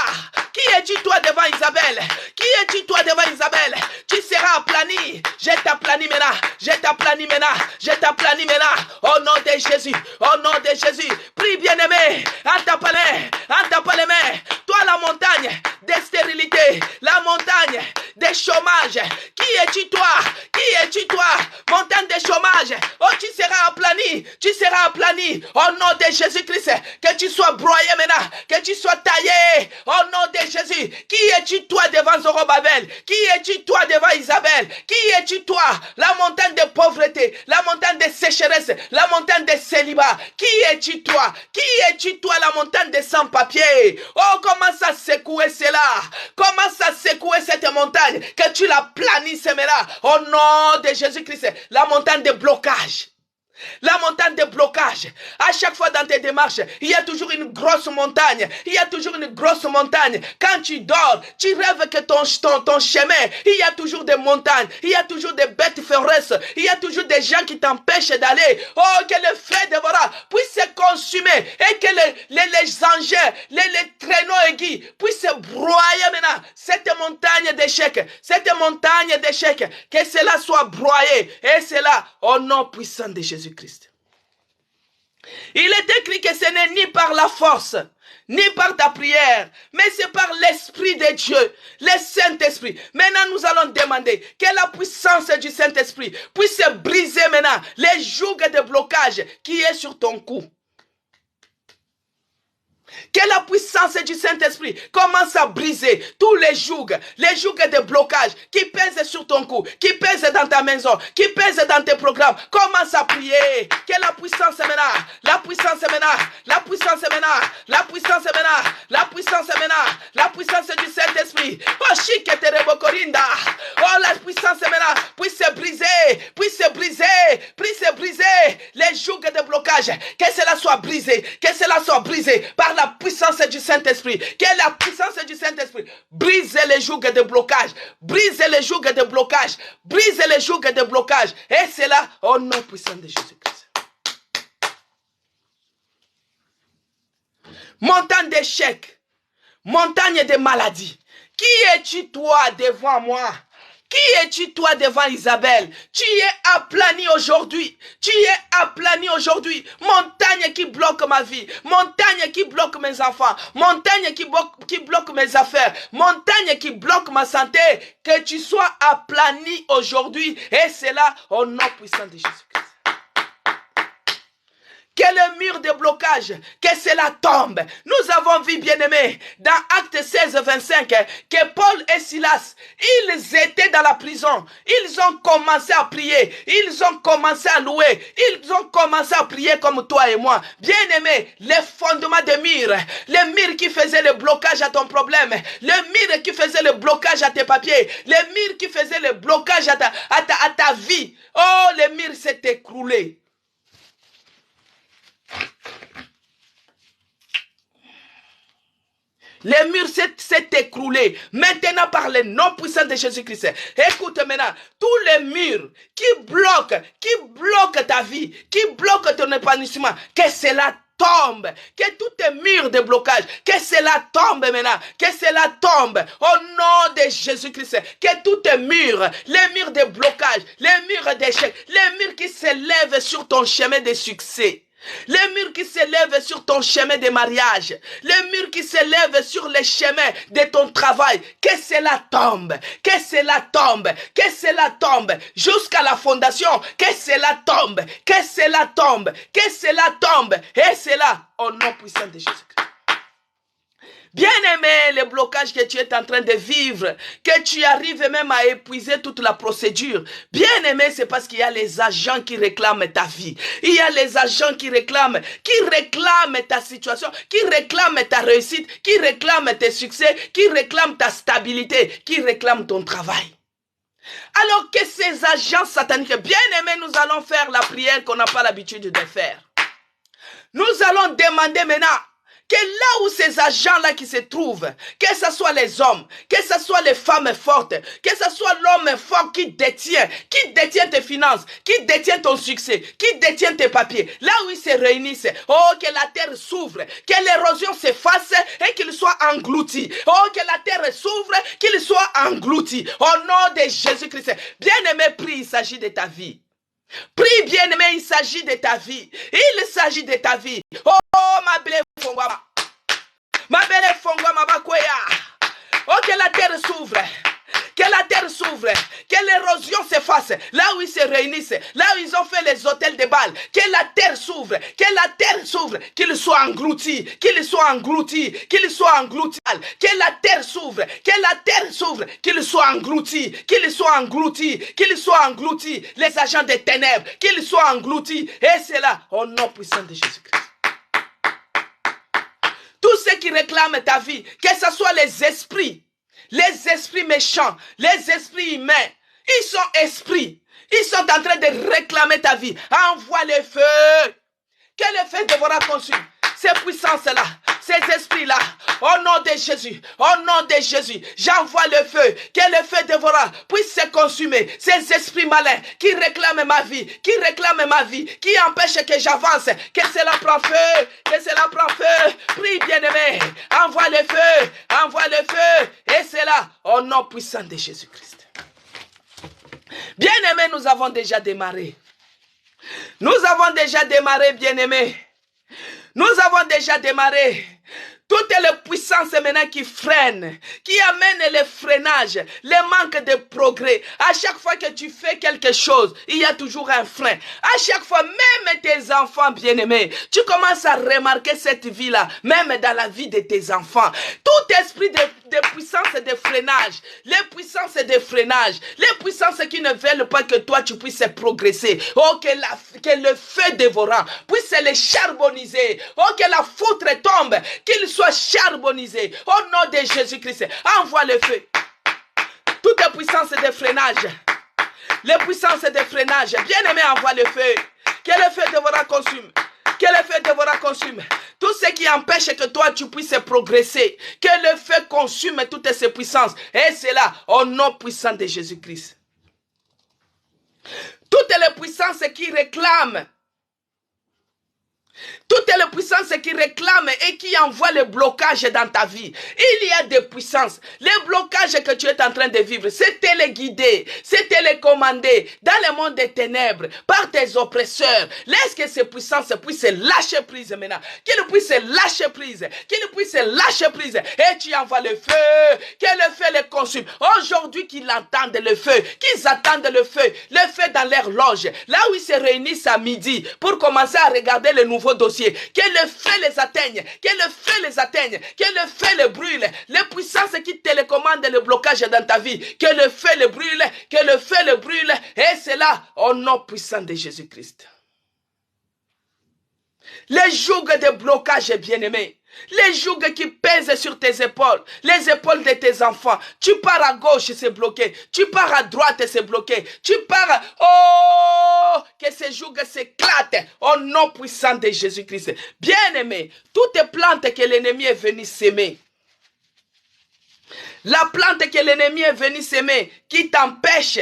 Qui es-tu, toi, devant Isabelle? Qui es-tu, toi, devant Isabelle? Tu seras aplani. Je t'aplanis maintenant. Je t'aplanis maintenant. Je t'aplanis maintenant. Au nom de Jésus. Au nom de Jésus. Prie, bien-aimé. En tapant les mains. Toi, la montagne de stérilité. La montagne de chômage. Qui es-tu, toi? Qui es-tu, toi? Montagne de chômage. Oh, tu seras aplani. Tu seras aplani. Au nom de Jésus-Christ. Que tu sois broyé maintenant. Que tu sois taillé. Au nom de Jésus. Qui es-tu, toi, devant Zorobabel? oh Babel? Qui es-tu toi devant Isabelle? Qui es-tu toi? La montagne de pauvreté, la montagne de sécheresse, la montagne de célibat. Qui es-tu toi? Qui es-tu toi, la montagne de sans-papiers? Oh, comment ça secouer cela? Comment ça secouer cette montagne? Que tu la planisses maintenant. Au nom de Jésus-Christ, la montagne de blocage. La montagne de blocage. À chaque fois dans tes démarches, il y a toujours une grosse montagne. Il y a toujours une grosse montagne. Quand tu dors, tu rêves que ton chemin, il y a toujours des montagnes. Il y a toujours des bêtes féroces. Il y a toujours des gens qui t'empêchent d'aller. Oh, que le feu dévorant puisse se consumer et que les engins, les traîneaux aigus puissent se broyer maintenant. Cette montagne d'échecs, que cela soit broyé. Et cela au nom puissant de Jésus-Christ. Il est écrit que ce n'est ni par la force, ni par ta prière, mais c'est par l'Esprit de Dieu, le Saint-Esprit. Maintenant, nous allons demander que la puissance du Saint-Esprit puisse briser maintenant les jougs de blocage qui est sur ton cou. Que la puissance du Saint-Esprit commence à briser tous les jougs de blocage qui pèsent sur ton cou, qui pèsent dans ta maison, qui pèsent dans tes programmes. Commence à prier. Que la puissance est maintenant, la puissance est maintenant, la puissance est maintenant, la puissance est maintenant, la puissance est maintenant, la puissance du Saint-Esprit. Oh, Shiketerebokorinda. Oh, la puissance est maintenant, puisse briser les jougs de blocage. Que cela soit brisé, par la puissance du Saint-Esprit. Que la puissance du Saint-Esprit brise les jougs de blocage. Brise les jougs de blocage. Brise les jougs de blocage. Et c'est là au nom puissant de Jésus-Christ. Montagne d'échecs. Montagne de maladies. Qui es-tu toi devant moi? Qui es-tu toi devant Isabelle? Tu es aplani aujourd'hui. Montagne qui bloque ma vie. Montagne qui bloque mes enfants. Montagne qui bloque mes affaires. Montagne qui bloque ma santé. Que tu sois aplani aujourd'hui. Et c'est là au nom puissant de Jésus-Christ. Que le mur de blocage, que cela tombe. Nous avons vu, bien-aimés, dans Actes 16, 25, que Paul et Silas, ils étaient dans la prison. Ils ont commencé à prier. Ils ont commencé à louer. Ils ont commencé à prier comme toi et moi. Bien-aimés, les fondements des murs, les murs qui faisaient le blocage à ton problème, les murs qui faisaient le blocage à tes papiers, les murs qui faisaient le blocage à ta vie. Oh, les murs s'est écroulés. Les murs s'est écroulé. Maintenant, par le nom puissant de Jésus-Christ. Écoute maintenant, tous les murs qui bloquent ta vie, qui bloquent ton épanouissement, que cela tombe, que tous tes murs de blocage, que cela tombe maintenant, que cela tombe au nom de Jésus-Christ, que tous tes murs, les murs de blocage, les murs d'échec, les murs qui s'élèvent sur ton chemin de succès, les murs qui s'élèvent sur ton chemin de mariage, les murs qui s'élèvent sur les chemins de ton travail, que cela tombe, que cela tombe, que cela tombe, jusqu'à la fondation, que cela tombe, que cela tombe, que cela tombe, et cela au nom puissant de Jésus-Christ. Bien-aimé, le blocage que tu es en train de vivre, que tu arrives même à épuiser toute la procédure. Bien-aimé, c'est parce qu'il y a les agents qui réclament ta vie. Il y a les agents qui réclament ta situation, qui réclament ta réussite, qui réclament tes succès, qui réclament ta stabilité, qui réclament ton travail. Alors que ces agents sataniques, bien-aimés, nous allons faire la prière qu'on n'a pas l'habitude de faire. Nous allons demander maintenant que là où ces agents-là qui se trouvent, que ce soit les hommes, que ce soit les femmes fortes, que ce soit l'homme fort qui détient tes finances, qui détient ton succès, qui détient tes papiers, là où ils se réunissent, oh, que la terre s'ouvre, que l'érosion s'efface et qu'il soit englouti. Oh, que la terre s'ouvre, qu'il soit englouti. Au nom de Jésus-Christ. Bien-aimé, prie, il s'agit de ta vie. Prie, bien-aimé, il s'agit de ta vie. Il s'agit de ta vie. Oh, ma belle fongwa. Ma belle fongwa, ma bakoya. Oh, que la terre s'ouvre. Que la terre s'ouvre, que l'érosion s'efface, là où ils se réunissent, là où ils ont fait les hôtels de Baal, que la terre s'ouvre, qu'il soit englouti, qu'il soit englouti, qu'il soit englouti, que la terre s'ouvre, qu'il soit englouti, qu'il soit englouti, qu'il soit englouti, les agents des ténèbres, qu'ils soient engloutis, et c'est là, au nom puissant de Jésus-Christ. Tous ceux qui réclament ta vie, que ce soit les esprits méchants, les esprits humains, ils sont esprits. Ils sont en train de réclamer ta vie. Envoie le feu. Que le feu dévorant consume. Ces puissances-là, ces esprits-là, au nom de Jésus, j'envoie le feu. Que le feu dévorant puisse se consumer. Ces esprits malins qui réclament ma vie, qui empêchent que j'avance, que cela prend feu, Prie, bien-aimé, envoie le feu, et c'est là, au nom puissant de Jésus-Christ. Bien-aimé, nous avons déjà démarré, bien-aimé. Nous avons déjà démarré. Toutes les puissances maintenant qui freinent, qui amènent le freinage, le manque de progrès. À chaque fois que tu fais quelque chose, il y a toujours un frein. À chaque fois, même tes enfants bien-aimés, tu commences à remarquer cette vie-là, même dans la vie de tes enfants. Tout esprit de puissance de freinage, les puissances de freinage, les puissances qui ne veulent pas que toi tu puisses progresser. Oh, que le feu dévorant puisse les charbonniser. Oh, que la foutre tombe, qu'il soit charbonnisé. Au nom de Jésus-Christ, envoie le feu. Toutes les puissances de freinage, les puissances de freinage, bien-aimé, envoie le feu. Que le feu dévorant consume. Que le feu dévorant consume. Tout ce qui empêche que toi tu puisses progresser. Que le feu consume toutes ces puissances. Et c'est là, au nom puissant de Jésus-Christ. Toutes les puissances qui réclament. Toutes les puissances qui réclament et qui envoient le blocage dans ta vie. Il y a des puissances. Les blocages que tu es en train de vivre, c'est téléguidé, c'est télécommandé dans le monde des ténèbres par tes oppresseurs. Laisse que ces puissances puissent lâcher prise maintenant. Qu'ils puissent lâcher prise. Qu'ils puissent lâcher prise. Et tu envoies le feu. Que le feu les consume. Aujourd'hui qu'ils entendent le feu. Qu'ils attendent le feu dans leur loge. Là où ils se réunissent à midi pour commencer à regarder le nouveau dossier. Que le feu les atteigne, que le feu les atteigne, que le feu les brûle. Les puissances qui télécommandent le blocage dans ta vie, que le feu les brûle, que le feu les brûle. Et c'est là, au nom puissant de Jésus-Christ. Les jougs de blocage, bien-aimés. Les jougs qui pèsent sur tes épaules, les épaules de tes enfants. Tu pars à gauche, c'est bloqué. Tu pars à droite, c'est bloqué. Tu pars... Oh, que ces jougs s'éclatent au nom puissant de Jésus-Christ. Bien-aimé, toutes plantes que l'ennemi est venu s'aimer, la plante que l'ennemi est venu s'aimer, qui t'empêche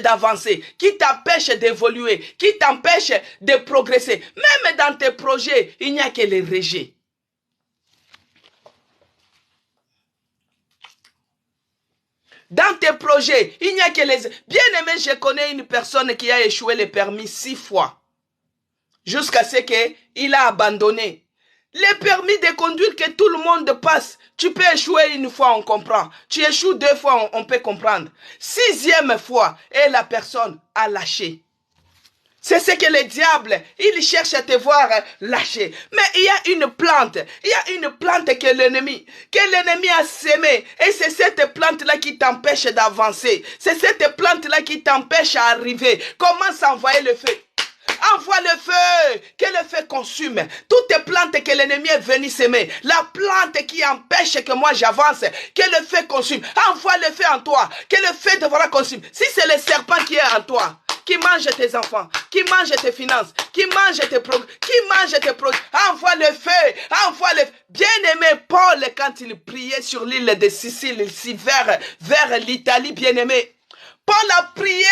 d'avancer, qui t'empêche d'évoluer, qui t'empêche de progresser. Même dans tes projets, il n'y a que les rejets. Dans tes projets, il n'y a que les... Bien-aimé, je connais une personne qui a échoué le permis 6 fois. Jusqu'à ce qu'il a abandonné. Les permis de conduire que tout le monde passe. Tu peux échouer une fois, on comprend. Tu échoues 2 fois, on peut comprendre. 6e fois, et la personne a lâché. C'est ce que le diable, il cherche à te voir lâcher. Mais il y a une plante que l'ennemi a sémée. Et c'est cette plante-là qui t'empêche d'avancer. C'est cette plante-là qui t'empêche à arriver. Commence à envoyer le feu. Envoie le feu, que le feu consume toutes les plantes que l'ennemi est venu s'aimer. La plante qui empêche que moi j'avance, que le feu consume. Envoie le feu en toi, que le feu devra consumer. Si c'est le serpent qui est en toi, qui mange tes enfants, qui mange tes finances, qui mange tes projets, envoie le feu, Bien-aimé Paul, quand il priait sur l'île de Sicile, ici vers l'Italie, bien-aimé, Paul a prié.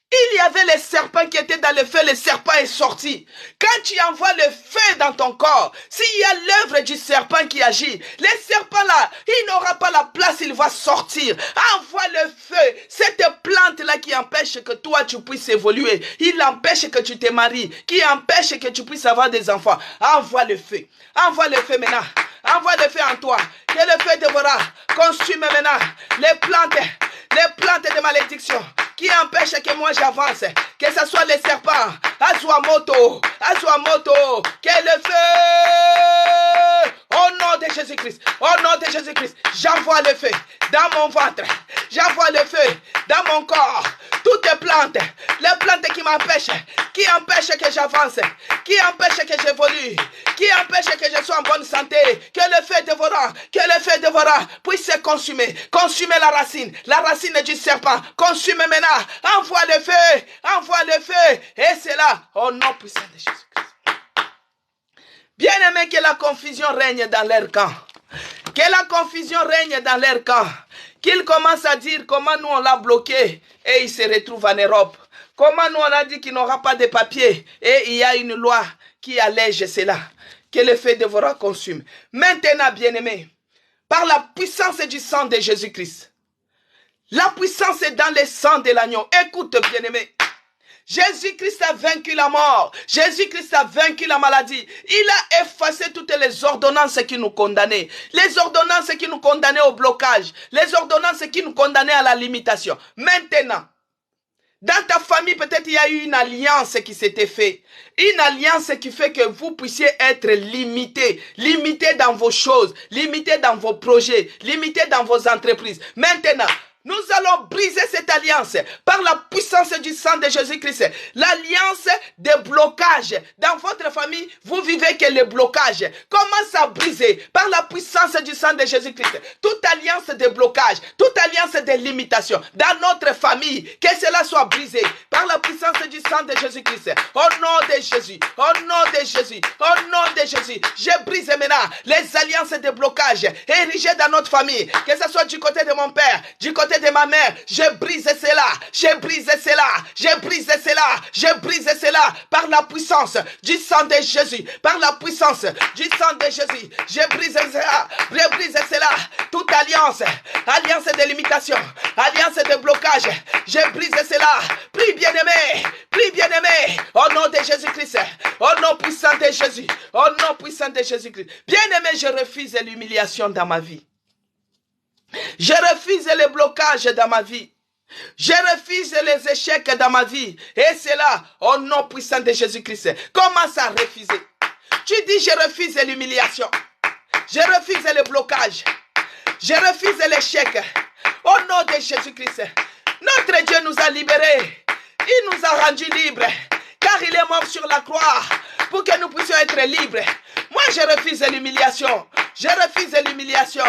Il y avait les serpents qui étaient dans le feu, le serpent est sorti. Quand tu envoies le feu dans ton corps, s'il y a l'œuvre du serpent qui agit, le serpent là, il n'aura pas la place, il va sortir. Envoie le feu, cette plante là qui empêche que toi tu puisses évoluer, il empêche que tu te maries, qui empêche que tu puisses avoir des enfants. Envoie le feu maintenant. Envoie le feu en toi. Que le feu dévorant consume maintenant les plantes les plantes de malédiction qui empêchent que moi j'avance, que ce soit les serpents, Azuamoto, que le feu, au nom de Jésus-Christ, au nom de Jésus-Christ, j'envoie le feu dans mon ventre, j'envoie le feu dans mon corps, toutes les plantes qui m'empêchent, qui empêchent que j'avance, qui empêchent que j'évolue, qui empêchent que je sois en bonne santé, que le feu dévorant puisse se consumer la racine du serpent, consume maintenant, envoie le feu, et c'est là, au nom puissant de Jésus-Christ. Bien-aimé, que la confusion règne dans leur camp, que la confusion règne dans leur camp, qu'ils commencent à dire comment nous on l'a bloqué, et il se retrouve en Europe. Comment nous on a dit qu'il n'aura pas de papier, et il y a une loi qui allège cela, que le feu dévorant consume. Maintenant, bien-aimé, par la puissance du sang de Jésus-Christ, la puissance est dans le sang de l'agneau. Écoute, bien-aimé, Jésus-Christ a vaincu la mort. Jésus-Christ a vaincu la maladie. Il a effacé toutes les ordonnances qui nous condamnaient. Les ordonnances qui nous condamnaient au blocage. Les ordonnances qui nous condamnaient à la limitation. Maintenant, dans ta famille, peut-être il y a eu une alliance qui s'était faite. Une alliance qui fait que vous puissiez être limité. Limité dans vos choses. Limité dans vos projets. Limité dans vos entreprises. Maintenant, nous allons briser cette alliance par la puissance du sang de Jésus-Christ. L'alliance des blocages. Dans votre famille, vous vivez que le blocage. Commence à briser par la puissance du sang de Jésus-Christ. Toute alliance de blocage, toute alliance de limitation dans notre famille, que cela soit brisé par la puissance du sang de Jésus-Christ. Au nom de Jésus, au nom de Jésus, au nom de Jésus, je brise maintenant les alliances de blocage érigées dans notre famille, que ce soit du côté de mon père, du côté de ma mère, je brise cela, je brise cela, je brise cela, je brise cela par la puissance du sang de Jésus, par la puissance du sang de Jésus, je brise cela, toute alliance de limitation, alliance de blocage, je brise cela, prie bien-aimé, au nom de Jésus-Christ, au nom puissant de Jésus, au nom puissant de Jésus-Christ, bien-aimé, je refuse l'humiliation dans ma vie. Je refuse les blocages dans ma vie. Je refuse les échecs dans ma vie. Et c'est là, au nom puissant de Jésus-Christ. Commence à refuser. Tu dis, je refuse l'humiliation. Je refuse le blocage. Je refuse l'échec. Au nom de Jésus-Christ. Notre Dieu nous a libérés. Il nous a rendus libres. Car il est mort sur la croix pour que nous puissions être libres. Moi, je refuse l'humiliation. Je refuse l'humiliation.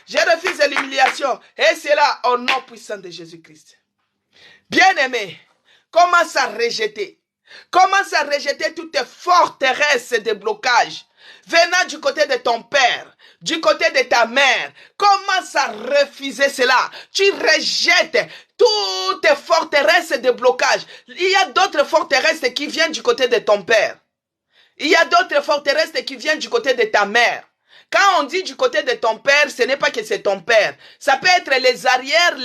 Je refuse l'humiliation. Et c'est là, au nom puissant de Jésus-Christ. Bien-aimé, commence à rejeter. Commence à rejeter toutes tes forteresses de blocage venant du côté de ton père, du côté de ta mère. Commence à refuser cela. Tu rejettes toutes tes forteresses de blocage. Il y a d'autres forteresses qui viennent du côté de ton père. Il y a d'autres forteresses qui viennent du côté de ta mère. Quand on dit du côté de ton père, ce n'est pas que c'est ton père. Ça peut être les arrières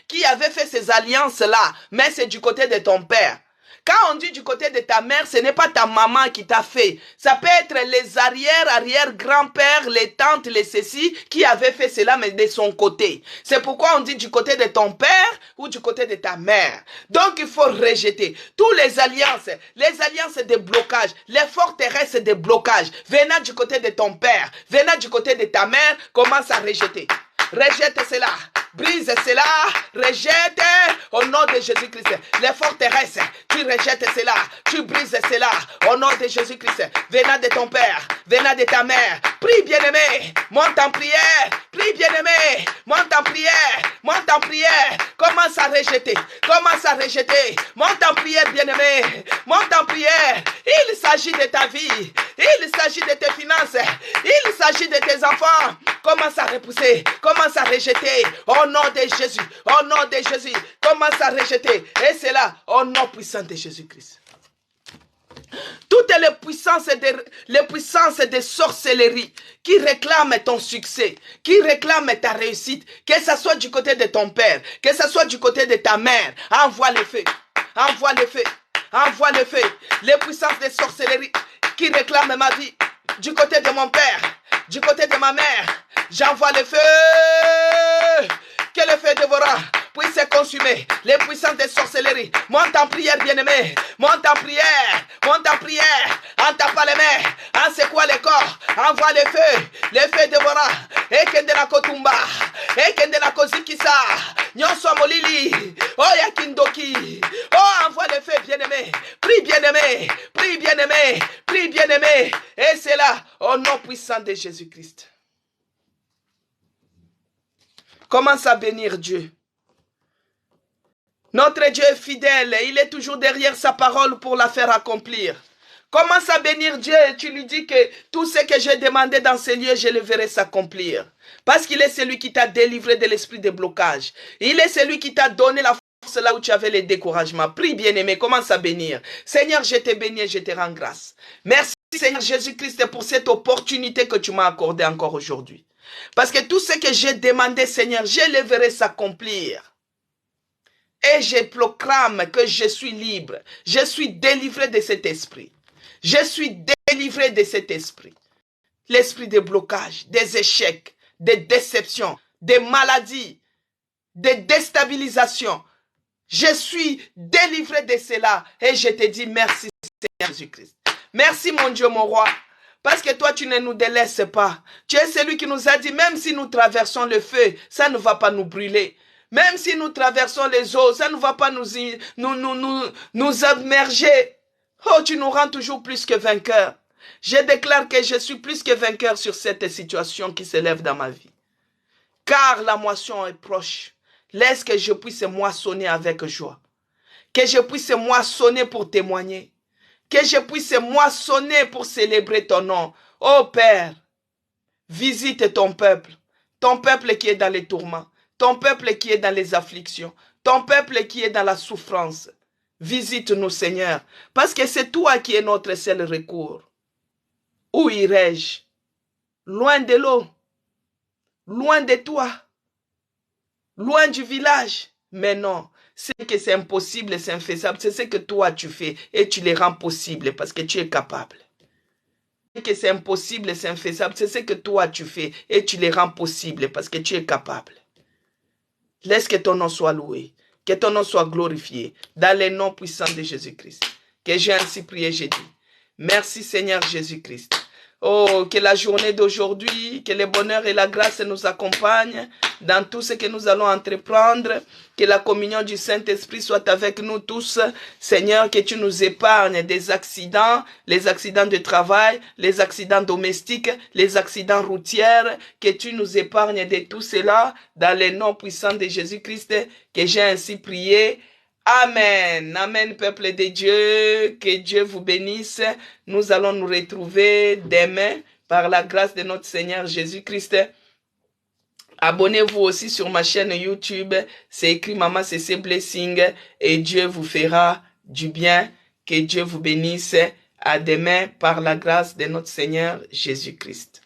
qui avaient fait ces alliances-là. Mais c'est du côté de ton père. Quand on dit du côté de ta mère, ce n'est pas ta maman qui t'a fait. Ça peut être les arrière-grands-pères, les tantes, les ceci qui avaient fait cela, mais de son côté. C'est pourquoi on dit du côté de ton père ou du côté de ta mère. Donc il faut rejeter tous les alliances de blocage, les forteresses de blocage venant du côté de ton père, venant du côté de ta mère, commence à rejeter. Rejette cela, brise cela, rejette au nom de Jésus-Christ. Les forteresses, tu rejettes cela, tu brises cela au nom de Jésus-Christ. Venant de ton père, venant de ta mère, prie bien-aimé, monte en prière, prie bien-aimé, monte en prière, monte en prière. Commence à rejeter, monte en prière bien-aimé, monte en prière. Il s'agit de ta vie, il s'agit de tes finances, il s'agit de tes enfants. Commence à repousser, commence à rejeter au nom de Jésus, au nom de Jésus. Commence à rejeter. Et c'est là, au nom puissant de Jésus-Christ. Toutes les puissances de sorcellerie qui réclament ton succès, qui réclament ta réussite, que ce soit du côté de ton père, que ce soit du côté de ta mère, envoie le feu, envoie le feu, envoie le feu. Les puissances de sorcellerie qui réclament ma vie, du côté de mon père, du côté de ma mère, j'envoie le feu. Que le feu dévorant puisse se consumer. Les puissances des sorcelleries. Monte en prière, bien-aimé. Monte en prière. Monte en prière. En tapant les mains. En secouant les corps. Envoie le feu dévorant. Ekende na kotumba. Ekende na kozikisa. Nyonso molili. Oh yakindoki. Oh, envoie le feu, bien-aimé. Prie, bien-aimé. Prie, bien-aimé. Prie, bien-aimé. Et c'est là, au nom puissant de Jésus-Christ. Commence à bénir Dieu. Notre Dieu est fidèle. Il est toujours derrière sa parole pour la faire accomplir. Commence à bénir Dieu et tu lui dis que tout ce que j'ai demandé dans ces lieux, je le verrai s'accomplir. Parce qu'il est celui qui t'a délivré de l'esprit de blocage. Il est celui qui t'a donné la force là où tu avais les découragements. Prie, bien-aimé, commence à bénir. Seigneur, je te bénis et je te rends grâce. Merci Seigneur Jésus-Christ pour cette opportunité que tu m'as accordée encore aujourd'hui. Parce que tout ce que j'ai demandé, Seigneur, je le verrai s'accomplir. Et je proclame que je suis libre. Je suis délivré de cet esprit. Je suis délivré de cet esprit. L'esprit de blocage, des échecs, des déceptions, des maladies, des déstabilisations. Je suis délivré de cela. Et je te dis merci, Seigneur Jésus-Christ. Merci, mon Dieu, mon roi. Parce que toi, tu ne nous délaisses pas. Tu es celui qui nous a dit, même si nous traversons le feu, ça ne va pas nous brûler. Même si nous traversons les eaux, ça ne va pas nous immerger. Oh, tu nous rends toujours plus que vainqueurs. Je déclare que je suis plus que vainqueur sur cette situation qui s'élève dans ma vie. Car la moisson est proche. Laisse que je puisse moissonner avec joie. Que je puisse moissonner pour témoigner. Que je puisse moissonner pour célébrer ton nom. Oh Père, visite ton peuple qui est dans les tourments, ton peuple qui est dans les afflictions, ton peuple qui est dans la souffrance. Visite-nous, Seigneur, parce que c'est toi qui es notre seul recours. Où irai-je? Loin de l'eau, loin de toi, loin du village. Mais non, c'est que c'est impossible, c'est infaisable. C'est ce que toi tu fais et tu les rends possibles parce que tu es capable. C'est que c'est impossible, c'est infaisable. C'est ce que toi tu fais et tu les rends possibles parce que tu es capable. Laisse que ton nom soit loué, que ton nom soit glorifié dans le nom puissant de Jésus-Christ. Que j'ai ainsi prié, j'ai dit. Merci Seigneur Jésus-Christ. Oh, que la journée d'aujourd'hui, que le bonheur et la grâce nous accompagnent dans tout ce que nous allons entreprendre. Que la communion du Saint-Esprit soit avec nous tous. Seigneur, que tu nous épargnes des accidents, les accidents de travail, les accidents domestiques, les accidents routiers. Que tu nous épargnes de tout cela dans le nom puissant de Jésus-Christ. Que j'ai ainsi prié. Amen. Amen, peuple de Dieu. Que Dieu vous bénisse. Nous allons nous retrouver demain par la grâce de notre Seigneur Jésus-Christ. Abonnez-vous aussi sur ma chaîne YouTube. C'est écrit Maman CC Blessing. Et Dieu vous fera du bien. Que Dieu vous bénisse. À demain par la grâce de notre Seigneur Jésus-Christ.